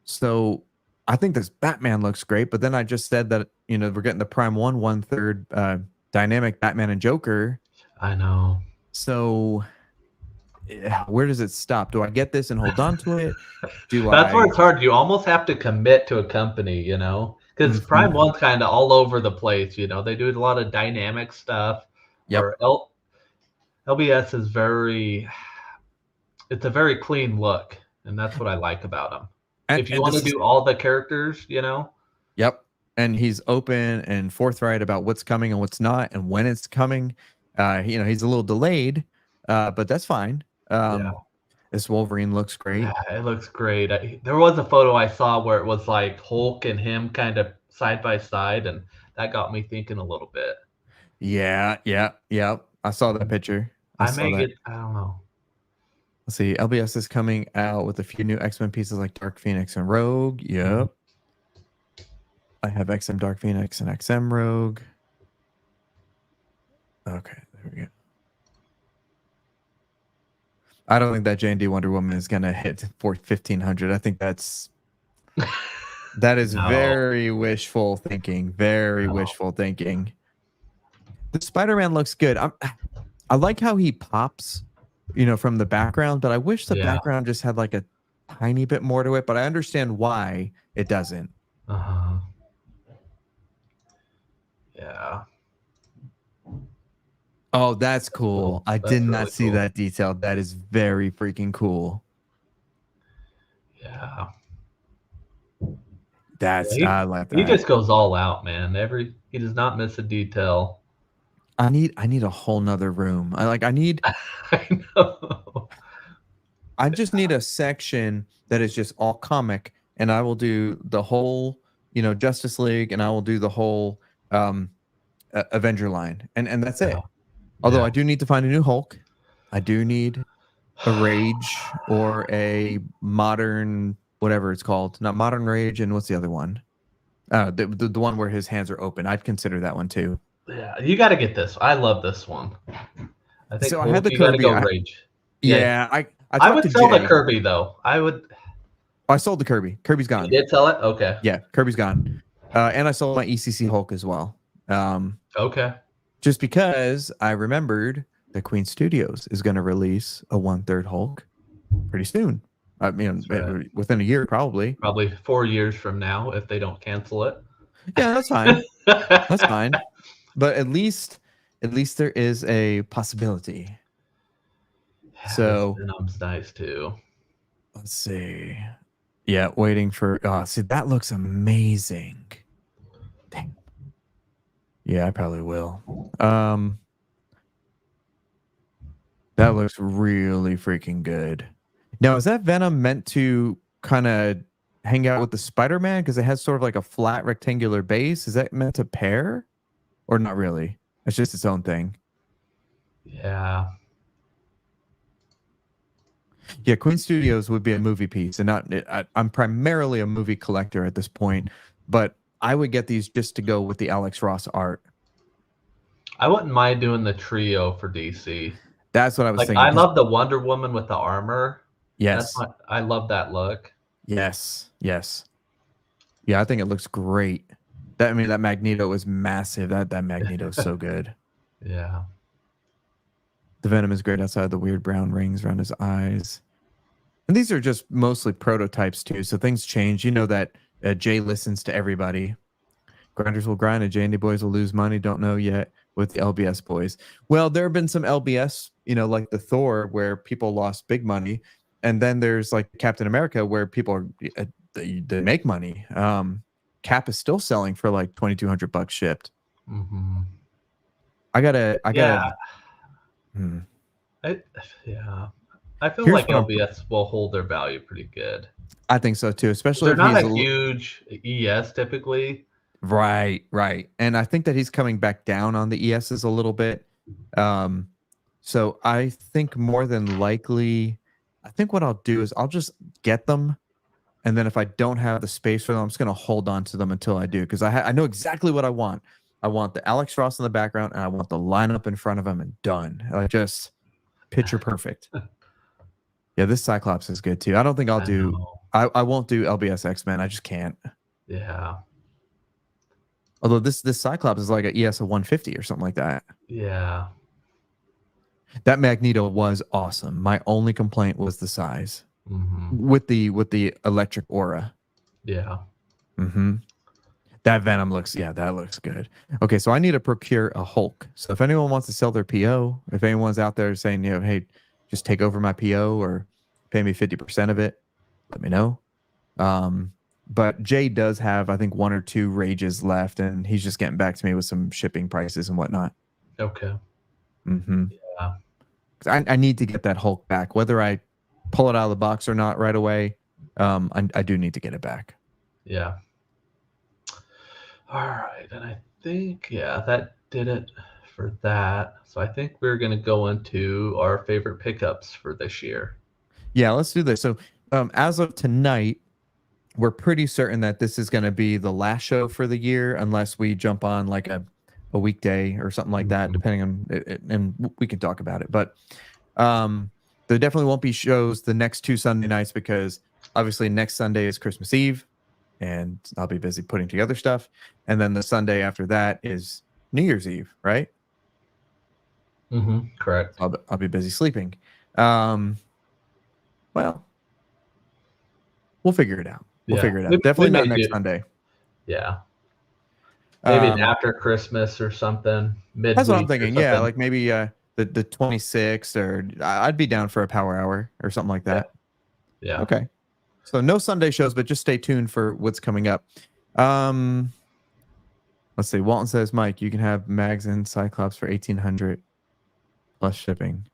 S1: So I think this Batman looks great, but then I just said that, we're getting the Prime 1/3 dynamic Batman and Joker.
S2: I know.
S1: So where does it stop? Do I get this and hold on to it?
S2: That's where it's hard. You almost have to commit to a company, because Prime One's kind of all over the place. They do a lot of dynamic stuff.
S1: Yep.
S2: Where LBS is it's a very clean look, and that's what I like about them. If you want to do all the characters,
S1: Yep. And he's open and forthright about what's coming and what's not and when it's coming. He's a little delayed, but that's fine. This Wolverine looks great.
S2: Yeah, it looks great. There was a photo I saw where it was like Hulk and him kind of side by side, and that got me thinking a little bit.
S1: Yeah. I saw that picture.
S2: I don't know.
S1: Let's see. LBS is coming out with a few new X-Men pieces like Dark Phoenix and Rogue. Yep. I have XM Dark Phoenix and XM Rogue. Okay, there we go. I don't think that J&D Wonder Woman is gonna hit for 1,500. I think that is very wishful thinking. Very wishful thinking. The Spider-Man looks good. I like how he pops, from the background, but I wish the background just had like a tiny bit more to it. But I understand why it doesn't.
S2: Yeah.
S1: Oh, that's cool. I did not see that detail. That is very freaking cool.
S2: Yeah.
S1: I like that.
S2: He just goes all out, man. He does not miss a detail.
S1: I need a whole nother room. I need
S2: I know.
S1: I just need a section that is just all comic, and I will do the whole, Justice League, and I will do the whole Avenger line, and that's it. Although I do need to find a new Hulk. I do need a Rage or a modern, whatever it's called. Not Modern Rage, and what's the other one? The one where his hands are open. I'd consider that one too.
S2: Yeah, you got to get this. I love this one. I think
S1: so. I had the
S2: you
S1: Kirby.
S2: Go Rage.
S1: Yeah,
S2: I would sell the Kirby though. I would.
S1: I sold the Kirby. Kirby's gone.
S2: You did sell it? Okay.
S1: Yeah, Kirby's gone. And I sold my ECC Hulk as well.
S2: Okay.
S1: Just because I remembered that Queen Studios is going to release a 1/3 Hulk pretty soon. I mean, within a year, probably.
S2: Probably 4 years from now, if they don't cancel it.
S1: Yeah, that's fine. That's fine. But at least there is a possibility.
S2: Yeah,
S1: so
S2: Venom's nice too.
S1: Let's see. Yeah, waiting for. See, that looks amazing. Dang. Yeah, I probably will. That looks really freaking good. Now, is that Venom meant to kind of hang out with the Spider-Man because it has sort of like a flat rectangular base? Is that meant to pair, or not really? It's just its own thing.
S2: Yeah.
S1: Yeah, Queen Studios would be a movie piece, and I'm primarily a movie collector at this point, but I would get these just to go with the Alex Ross art.
S2: I wouldn't mind doing the trio for DC.
S1: That's what I was thinking.
S2: I love the Wonder Woman with the armor.
S1: Yes.
S2: I love that look.
S1: Yes. Yeah, I think it looks great. That Magneto is massive. That Magneto is so good.
S2: Yeah.
S1: The Venom is great outside the weird brown rings around his eyes. And these are just mostly prototypes too, so things change. You know that Jay listens to everybody. Grinders will grind and J&D boys will lose money. Don't know yet with the LBS boys. Well, there have been some LBS, like the Thor, where people lost big money. And then there's like Captain America, where people they make money. Cap is still selling for like $2,200 shipped.
S2: Mm-hmm.
S1: I gotta.
S2: I feel like LBS will hold their value pretty good.
S1: I think so too, especially
S2: they're not a huge ES typically.
S1: Right. And I think that he's coming back down on the ESs a little bit So I think more than likely, I think what I'll do is I'll just get them. And then if I don't have the space for them, I'm just going to hold on to them until I do. Because I know exactly what I want. I want the Alex Ross in the background, and I want the lineup in front of him, and done. Like, just picture perfect. Yeah, this Cyclops is good too. I don't think I'll do. I won't do LBS X-Men. I just can't.
S2: Yeah.
S1: Although this Cyclops is like an ES of 150 or something like that.
S2: Yeah.
S1: That Magneto was awesome. My only complaint was the size with the electric aura.
S2: Yeah.
S1: That Venom looks, that looks good. Okay, so I need to procure a Hulk. So if anyone wants to sell their PO, if anyone's out there saying, hey, just take over my PO or pay me 50% of it, let me know. But Jay does have, I think, 1 or 2 rages left, and he's just getting back to me with some shipping prices and whatnot.
S2: Okay.
S1: Yeah. I need to get that Hulk back, whether I pull it out of the box or not right away. I do need to get it back.
S2: Yeah. All right, and I think that did it for that. So I think we're gonna go into our favorite pickups for this year.
S1: Yeah, let's do this. So as of tonight, we're pretty certain that this is going to be the last show for the year, unless we jump on like a weekday or something like that, depending on it, and we can talk about it. But there definitely won't be shows the next 2 Sunday nights because obviously next Sunday is Christmas Eve, and I'll be busy putting together stuff. And then the Sunday after that is New Year's Eve, right?
S2: Correct.
S1: I'll be busy sleeping. Well, we'll figure it out. We'll figure it out. Definitely not next Sunday.
S2: Yeah. Maybe after Christmas or something. Midweek.
S1: That's what I'm thinking. Yeah, like maybe the 26th, or I'd be down for a power hour or something like that.
S2: Yeah.
S1: Okay. So no Sunday shows, but just stay tuned for what's coming up. Let's see. Walton says, Mike, you can have Mags and Cyclops for 1,800 plus shipping.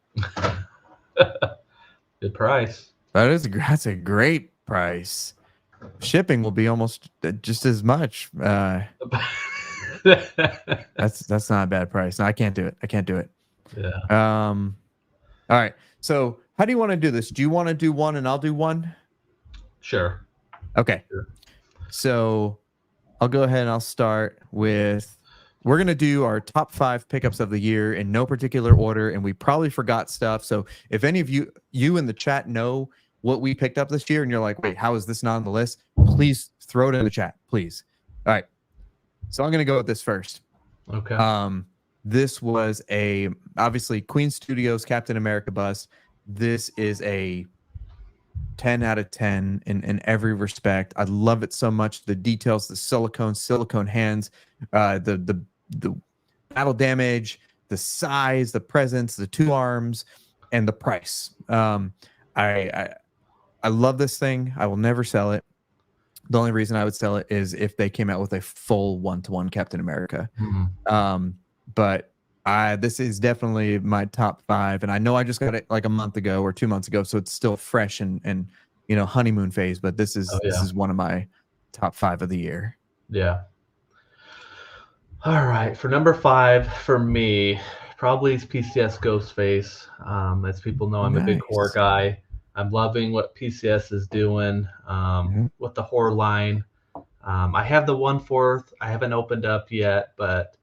S2: Good price.
S1: That's a great price. Shipping will be almost just as much. That's not a bad price. No, I can't do it.
S2: Yeah.
S1: All right. So how do you want to do this? Do you want to do one and I'll do one?
S2: Sure.
S1: Okay.
S2: Sure.
S1: So I'll go ahead and I'll start with, we're going to do our top 5 pickups of the year in no particular order. And we probably forgot stuff. So if any of you in the chat know what we picked up this year and you're like, wait, how is this not on the list? Please throw it in the chat, please. All right. So I'm going to go with this first.
S2: Okay.
S1: This was obviously Queen Studios Captain America bust. This is a 10 out of 10 in every respect. I love it so much. The details, the silicone hands, the battle damage, the size, the presence, the 2 arms, and the price. I love this thing. I will never sell it. The only reason I would sell it is if they came out with a full 1-to-1 Captain America. But this is definitely my top 5, and I know I just got it like a month ago or 2 months ago, so it's still fresh and honeymoon phase. But this is one of my top 5 of the year.
S2: Yeah. All right, for number 5 for me, probably is PCS Ghostface. As people know, I'm a big horror guy. I'm loving what PCS is doing with the horror line. I have the 1/4. I haven't opened up yet, but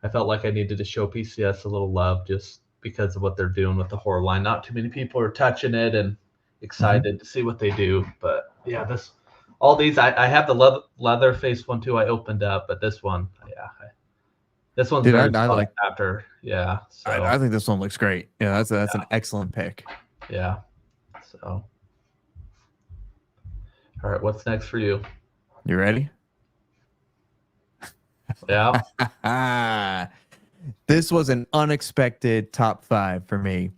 S2: I felt like I needed to show PCS a little love just because of what they're doing with the horror line. Not too many people are touching it and excited to see what they do. But yeah, all these, I have the Leatherface one too. I opened up, but this one, this one's very sought after. Yeah. So
S1: I think this one looks great. Yeah, that's an excellent pick.
S2: Yeah. So, all right, what's next for you?
S1: You ready?
S2: Yeah.
S1: This was an unexpected top 5 for me.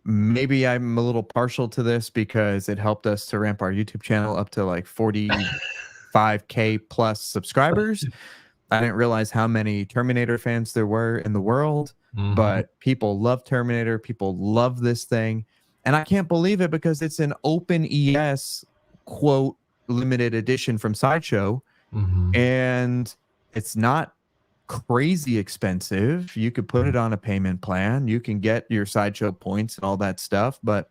S1: Maybe I'm a little partial to this because it helped us to ramp our YouTube channel up to like 45K plus subscribers. I didn't realize how many Terminator fans there were in the world, but people love Terminator. People love this thing. And I can't believe it because it's an open ES quote limited edition from Sideshow. And it's not crazy expensive. You could put it on a payment plan. You can get your sideshow points and all that stuff. But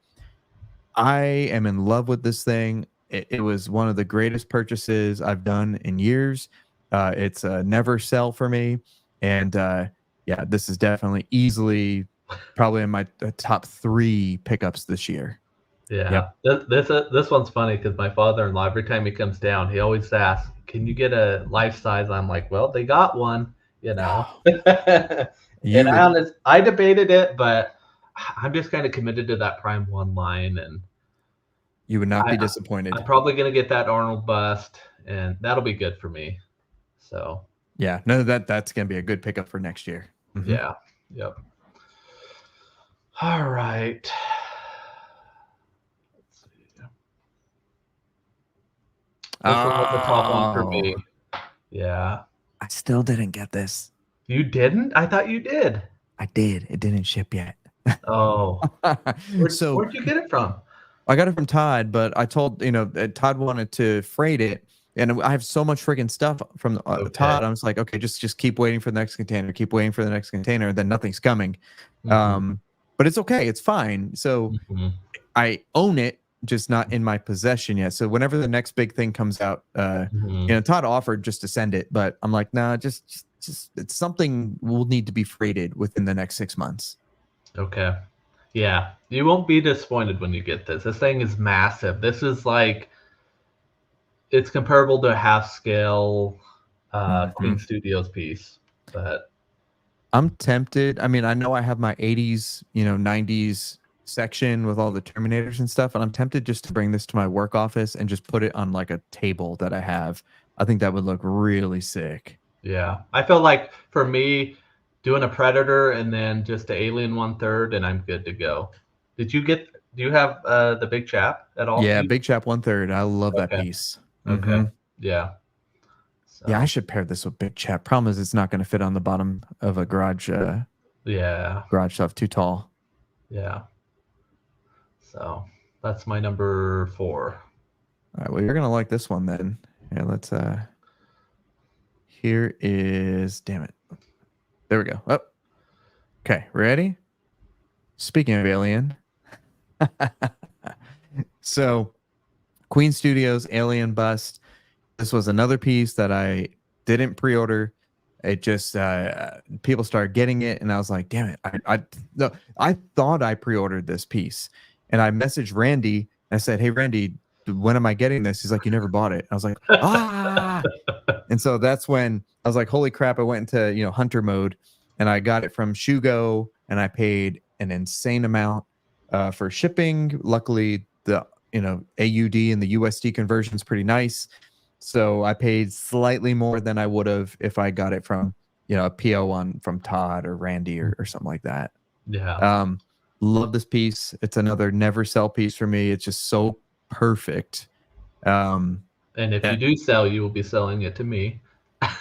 S1: I am in love with this thing. It was one of the greatest purchases I've done in years. It's a never sell for me. And yeah, this is definitely easily probably in my top 3 pickups this year.
S2: Yeah. This one's funny because my father-in-law, every time he comes down, he always asks, "Can you get a life size?" I'm like, "Well, they got one, you know."
S1: You
S2: And
S1: would,
S2: I debated it, but I'm just kind of committed to that Prime One line, and
S1: you would not be
S2: I'm
S1: disappointed.
S2: probably gonna get that Arnold bust, and that'll be good for me. So
S1: Yeah, no, that's gonna be a good pickup for next year. Mhm.
S2: yeah, yep. All right. Let's see. This one was a tough one for me. Yeah.
S1: I still didn't get this.
S2: You didn't? I thought you did.
S1: I did. It didn't ship yet.
S2: Oh,
S1: So
S2: where'd you get it from?
S1: I got it from Todd, but I told Todd wanted to freight it, and I have so much freaking stuff from
S2: Okay.
S1: Todd. I was like, okay, just keep waiting for the next container. Keep waiting for the next container. Then nothing's coming.
S2: Mhm,
S1: But it's okay. It's fine. So
S2: mhm.
S1: I own it, just not in my possession yet. So whenever the next big thing comes out,
S2: Mhm.
S1: Todd offered just to send it, but I'm like, nah, just it's something will need to be freighted within the next 6 months.
S2: Okay. Yeah, you won't be disappointed when you get this. This thing is massive. This is like it's comparable to a half scale Queen
S1: Mhm.
S2: Studios piece, but
S1: I'm tempted. I mean, I know I have my 80s, 90s section with all the Terminators and stuff, and I'm tempted just to bring this to my work office and just put it on like a table that I have. I think that would look really sick.
S2: yeah, I feel like for me, doing a Predator and then just the Alien 1/3, and I'm good to go. Do you have the Big Chap at all,
S1: Yeah,
S2: Pete?
S1: Big Chap 1/3. I love that
S2: Okay.
S1: piece.
S2: Okay.
S1: Hmm.
S2: Yeah.
S1: Yeah, I
S2: So
S1: should pair this with Big Chap. Problem is, it's not going to fit on the bottom of a
S2: yeah.
S1: garage stuff. Too tall.
S2: Yeah. So that's my number 4.
S1: All right, well, you're gonna like this one then. Yeah, let's here is, damn it. There we go. Oh, okay, ready? Speaking of Alien. So Queen Studios Alien Bust. This was another piece that I didn't pre-order. It just people started getting it, and I was like, "Damn it!" No, I thought I pre-ordered this piece, and I messaged Randy. And I said, "Hey, Randy, when am I getting this?" He's like, "You never bought it." I was like, "Ah!" And so that's when I was like, "Holy crap!" I went into hunter mode, and I got it from Shugo, and I paid an insane amount for shipping. Luckily, the AUD and the USD conversion is pretty nice. So I paid slightly more than I would have if I got it from, a PO on from Todd or Randy or something like that.
S2: Yeah.
S1: Love this piece. It's another never sell piece for me. It's just so perfect. Um,
S2: And if you
S1: yeah,
S2: do sell, you will be selling it to me.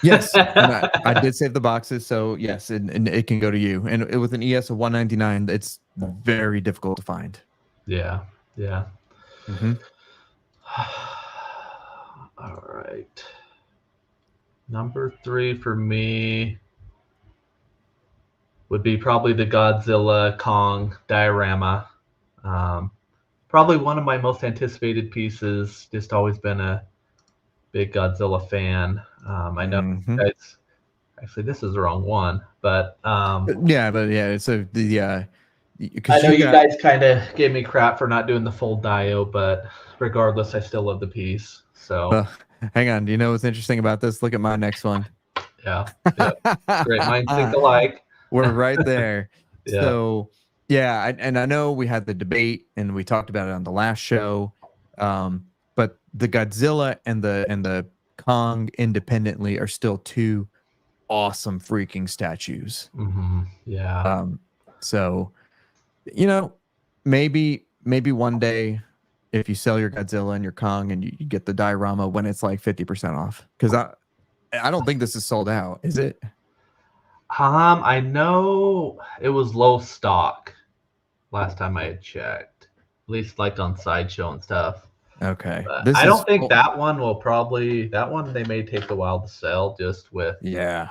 S1: yes, and I did save the boxes, so yes, and it can go to you. And with an ES of 199, it's very difficult to find.
S2: Yeah. Yeah.
S1: Mm-hmm.
S2: All right. Number 3 for me would be probably the Godzilla Kong diorama. Probably one of my most anticipated pieces. Just always been a big Godzilla fan. I know
S1: Mm-hmm.
S2: you guys. Actually, this is the wrong one, but
S1: Yeah, but yeah, it's
S2: I
S1: because
S2: know
S1: you
S2: you
S1: got.
S2: guys kind of gave me crap for not doing the full dio, but regardless, I still love the piece. So
S1: Well, hang on. Do you know what's interesting about this? Look at my next one.
S2: yeah, yeah, great minds think alike.
S1: We're right there.
S2: Yeah.
S1: So, yeah, and I know we had the debate and we talked about it on the last show. But the Godzilla and the Kong independently are still two awesome freaking statues.
S2: Yeah.
S1: Um, so you know, maybe one day if you sell your Godzilla and your Kong and you get the diorama when it's like 50% off. Because I don't think this is sold out, is it?
S2: I know it was low stock last time I had checked, at least like on Sideshow and stuff.
S1: Okay.
S2: But
S1: This
S2: I
S1: is
S2: don't think that one will probably, that one they may take a while to sell just with,
S1: yeah.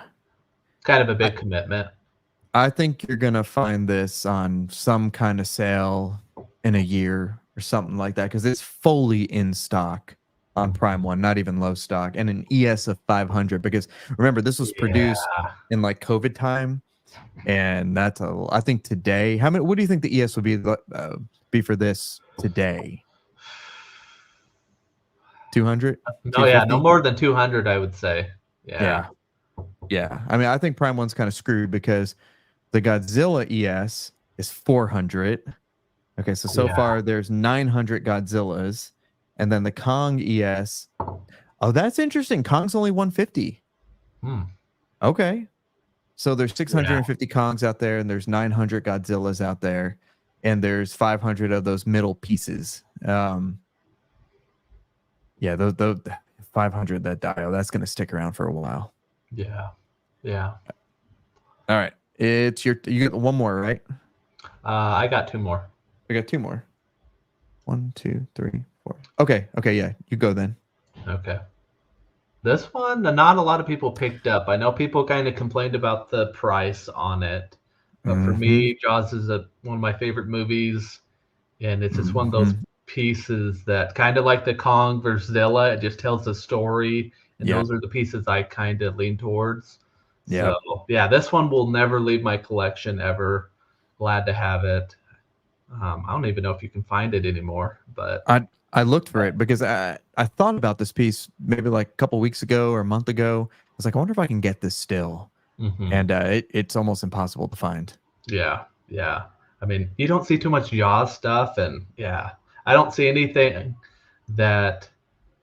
S2: kind of a big commitment.
S1: I think you're gonna find this on some kind of sale in a year or something like that because it's fully in stock on Prime One, not even low stock, and an ES of 500. Because remember, this was produced in like COVID time, and that's I think today. How many? What do you think the ES would be for this today? 200?
S2: No, yeah, no more than 200, I would say. Yeah.
S1: I mean, I think Prime One's kind of screwed because the Godzilla ES is 400. Okay, so far there's 900 Godzillas, and then the Kong ES. Oh, that's interesting. Kong's only 150. Okay, so there's 650 Kongs out there, and there's 900 Godzillas out there, and there's 500 of those middle pieces. Yeah, the 500 that Dio, that's going to stick around for a while.
S2: Yeah.
S1: All right, you get one more, right?
S2: I got 2 more.
S1: I got 2 more. 1, 2, 3, 4. Okay, yeah, you go then.
S2: Okay. This one, not a lot of people picked up. I know people kind of complained about the price on it, but for me, Jaws is one of my favorite movies, and it's just one of those pieces that kind of like the Kong versus Zilla. It just tells a story, and those are the pieces I kind of lean towards. So yeah, this one will never leave my collection ever. Glad to have it. I don't even know if you can find it anymore, but
S1: I looked for it because I thought about this piece maybe like a couple weeks ago or a month ago. I was like, I wonder if I can get this still, and it's almost impossible to find.
S2: Yeah. I mean, you don't see too much Jaws stuff, and I don't see anything that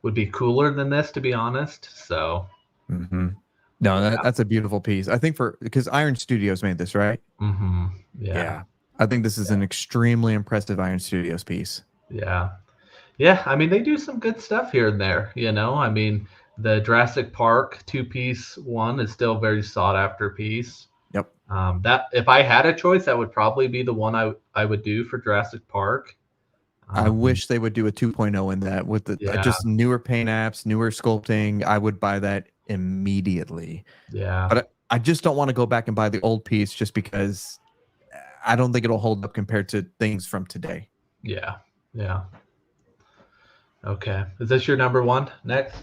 S2: would be cooler than this, to be honest. So,
S1: no, that's a beautiful piece. I think because Iron Studios made this, right?
S2: Yeah.
S1: I think this is an extremely impressive Iron Studios piece.
S2: Yeah. I mean, they do some good stuff here and there. I mean, the Jurassic Park 2-piece one is still a very sought after piece.
S1: Yep.
S2: That if I had a choice, that would probably be the one I would do for Jurassic Park.
S1: I wish they would do a 2.0 in that with the just newer paint apps, newer sculpting. I would buy that immediately.
S2: Yeah.
S1: But I just don't want to go back and buy the old piece just because I don't think it'll hold up compared to things from today.
S2: Yeah. Okay. Is this your number 1 next?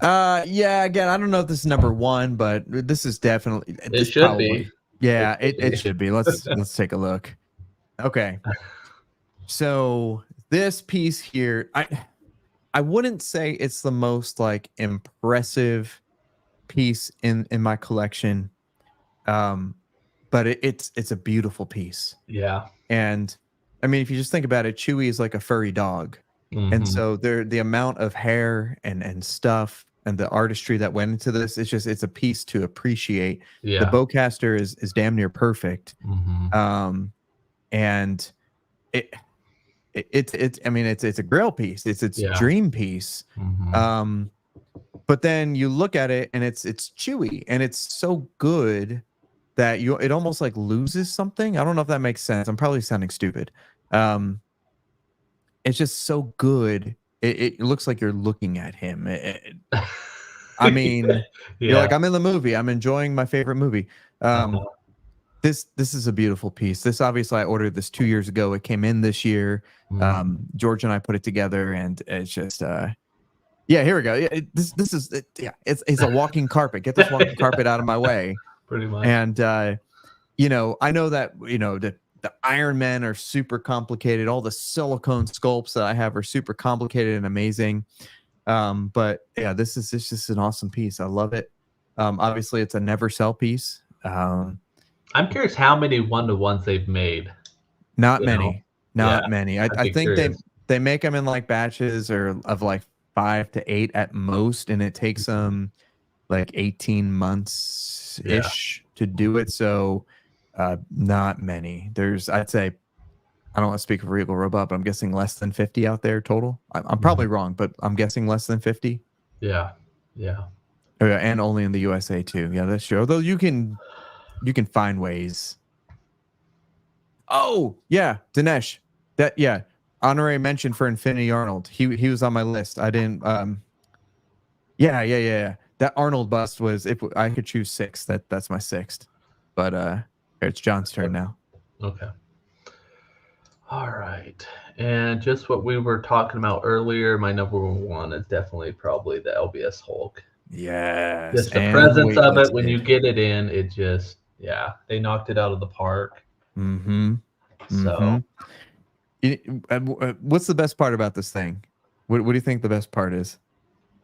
S1: Yeah, again, I don't know if this is number 1, but this is definitely
S2: it should be.
S1: Yeah, it should be. Let's take a look. Okay. So this piece here, I wouldn't say it's the most like impressive piece in my collection. But it's a beautiful piece.
S2: Yeah.
S1: And I mean, if you just think about it, Chewie is like a furry dog. And so the amount of hair and stuff and the artistry that went into this, it's a piece to appreciate.
S2: Yeah.
S1: The bowcaster is damn near perfect. And it's I mean it's a grail piece. It's dream piece. But then you look at it and it's Chewy and it's so good that it almost like loses something. I don't know if that makes sense. I'm probably sounding stupid. It's just so good. It looks like you're looking at him. I mean, you're like, I'm in the movie. I'm enjoying my favorite movie. This is a beautiful piece. This obviously I ordered this 2 years ago. It came in this year. George and I put it together, and it's just here we go. Yeah, this is it's a walking carpet. Get this walking carpet out of my way.
S2: Pretty much.
S1: And I know that the Iron Men are super complicated. All the silicone sculpts that I have are super complicated and amazing. But yeah, this is just an awesome piece. I love it. Obviously, it's a never sell piece.
S2: I'm curious how many 1-to-1s they've made.
S1: Not many. I think they make them in like batches or of like 5 to 8 at most, and it takes them like 18 months ish to do it. So not many. I'd say, I don't want to speak for Regal Robot, but I'm guessing less than 50 out there total. I'm probably wrong, but I'm guessing less than 50.
S2: Yeah.
S1: Oh, yeah, and only in the USA too. Yeah, that's true. Although you can find ways. Oh yeah, Dinesh. Honorary mention for Infinity Arnold. He was on my list. I didn't. Yeah. that Arnold bust was, if I could choose 6, that's my 6th. But it's John's turn now.
S2: Okay. All right. And just what we were talking about earlier, my number one is definitely probably the LBS Hulk.
S1: Yes.
S2: Just the
S1: And
S2: presence of it when you
S1: waitlisted.
S2: get it in, it just, yeah, they knocked it out of the park.
S1: Mm-hmm.
S2: So
S1: What's the best part about this thing? What do you think the best part is?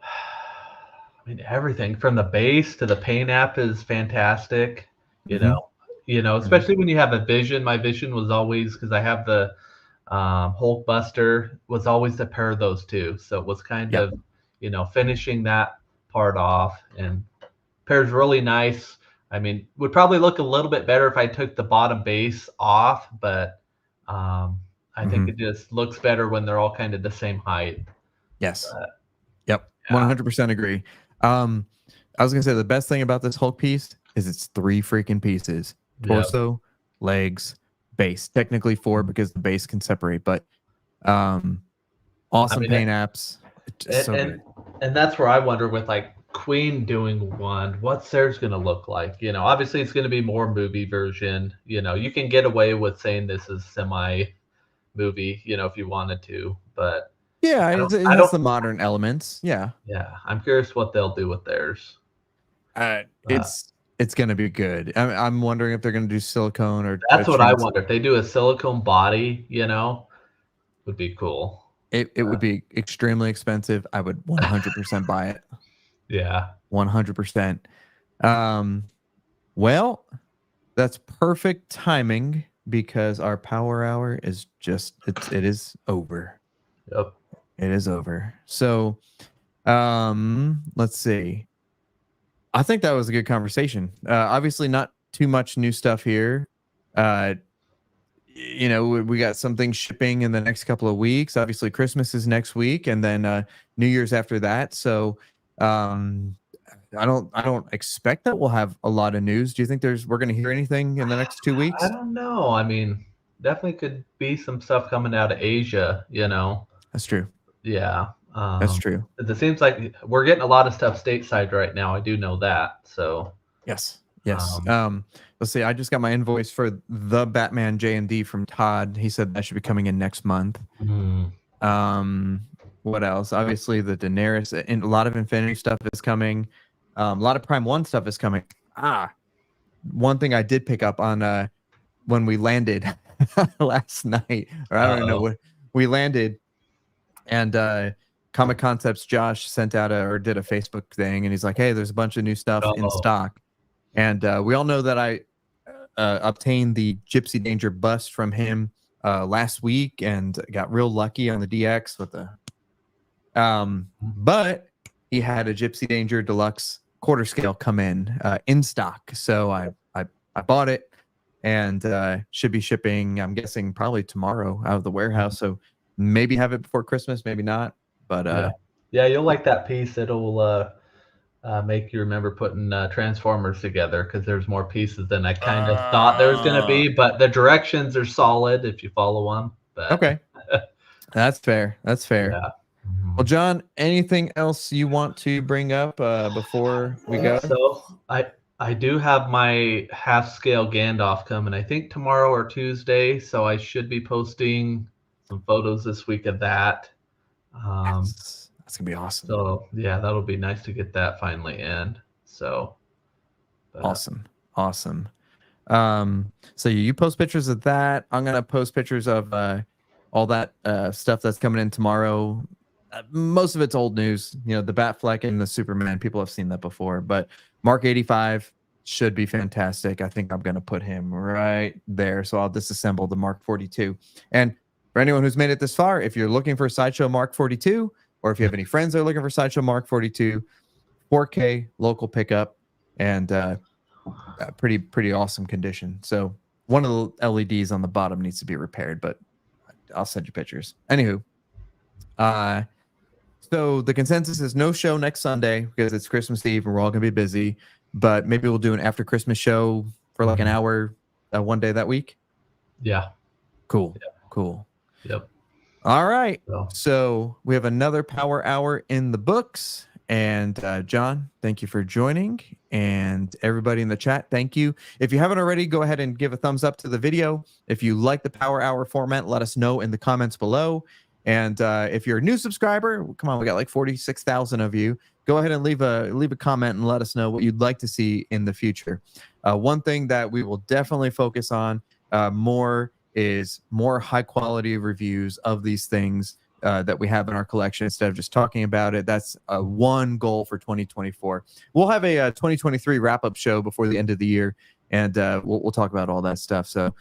S2: I mean, everything from the base to the paint app is fantastic. You
S1: Mhm.
S2: know, especially when you have a vision. My vision was always, because I have the Hulk Buster, was always to pair those two. So it was kind
S1: Yep.
S2: of, finishing that part off, and pairs really nice. I mean, would probably look a little bit better if I took the bottom base off, but I think
S1: Mhm.
S2: it just looks better when they're all kind of the same height.
S1: Yes.
S2: But,
S1: Yep.
S2: yeah.
S1: 100% agree. I was gonna say the best thing about this Hulk piece is it's 3 freaking pieces:
S2: Yeah.
S1: torso, legs, base. Technically 4 because the base can separate, but awesome
S2: mean,
S1: paint apps. It's just so good.
S2: And that's where I wonder with like Queen doing one, what's theirs going to look like? Obviously it's going to be more movie version. You can get away with saying this is semi movie, if you wanted to, but
S1: Yeah, it
S2: I
S1: has
S2: don't.
S1: the modern elements. Yeah.
S2: Yeah, I'm curious what they'll do with theirs.
S1: It's gonna be good. I'm wondering if they're gonna do silicone or
S2: That's what I wonder. If they do a silicone body, would be cool.
S1: It would be extremely expensive. I would 100% buy it.
S2: Yeah.
S1: 100%. Well, that's perfect timing because our power hour is it is over.
S2: Yep.
S1: It is over. So, let's see. I think that was a good conversation. Obviously not too much new stuff here. We got some things shipping in the next couple of weeks. Obviously Christmas is next week and then New Year's after that. So, I don't expect that we'll have a lot of news. Do you think we're going to hear anything in the next 2 weeks?
S2: I don't know. I mean, definitely could be some stuff coming out of Asia,
S1: That's true.
S2: Yeah.
S1: That's true.
S2: It seems like we're getting a lot of stuff stateside right now. I do know that. So
S1: yes. Let's see. I just got my invoice for the Batman J&D from Todd. He said that should be coming in next month. What else? Obviously the Daenerys and a lot of Infinity stuff is coming. A lot of Prime 1 stuff is coming. One thing I did pick up on when we landed last night, or I don't know what we landed, and Comic Concepts Josh sent out did a Facebook thing, and he's like, "Hey, there's a bunch of new stuff in stock," and we all know that I obtained the Gypsy Danger bust from him last week and got real lucky on the DX with the but he had a Gypsy Danger Deluxe quarter scale come in stock, so I bought it and should be shipping, I'm guessing probably tomorrow out of the warehouse, so maybe have it before Christmas, maybe not, but
S2: yeah, you'll like that piece. It'll make you remember putting Transformers together, because there's more pieces than I kind of thought there was going to be, but the directions are solid if you follow them. But
S1: okay. That's fair.
S2: Yeah.
S1: Well, John, anything else you want to bring up before we go?
S2: So I do have my half scale Gandalf coming, I think tomorrow or Tuesday. So I should be posting some photos this week of that.
S1: Yes. That's gonna be awesome.
S2: So yeah, that'll be nice to get that finally in. So
S1: awesome. So you post pictures of that. I'm gonna post pictures of all that stuff that's coming in tomorrow. Most of it's old news, the Batfleck and the Superman. People have seen that before, but Mark 85 should be fantastic. I think I'm going to put him right there. So I'll disassemble the Mark 42. And for anyone who's made it this far, if you're looking for a Sideshow Mark 42, or if you have any friends that are looking for Sideshow Mark 42, 4K local pickup and pretty awesome condition. So one of the LEDs on the bottom needs to be repaired, but I'll send you pictures. Anywho, so the consensus is no show next Sunday because it's Christmas Eve and we're all going to be busy. But maybe we'll do an after Christmas show for like an hour, one day that week.
S2: Yeah.
S1: Cool.
S2: Yep.
S1: All right. So we have another power hour in the books. And John, thank you for joining. And everybody in the chat, thank you. If you haven't already, go ahead and give a thumbs up to the video. If you like the Power Hour format, let us know in the comments below. And if you're a new subscriber, come on, we got like 46,000 of you. Go ahead and leave a comment and let us know what you'd like to see in the future. One thing that we will definitely focus on more is more high quality reviews of these things that we have in our collection instead of just talking about it. That's one goal for 2024. We'll have a 2023 wrap-up show before the end of the year, and we'll talk about all that stuff. So,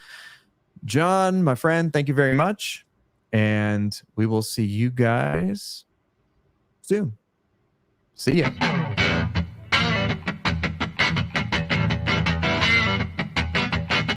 S1: John, my friend, thank you very much, and we will see you guys soon. See ya.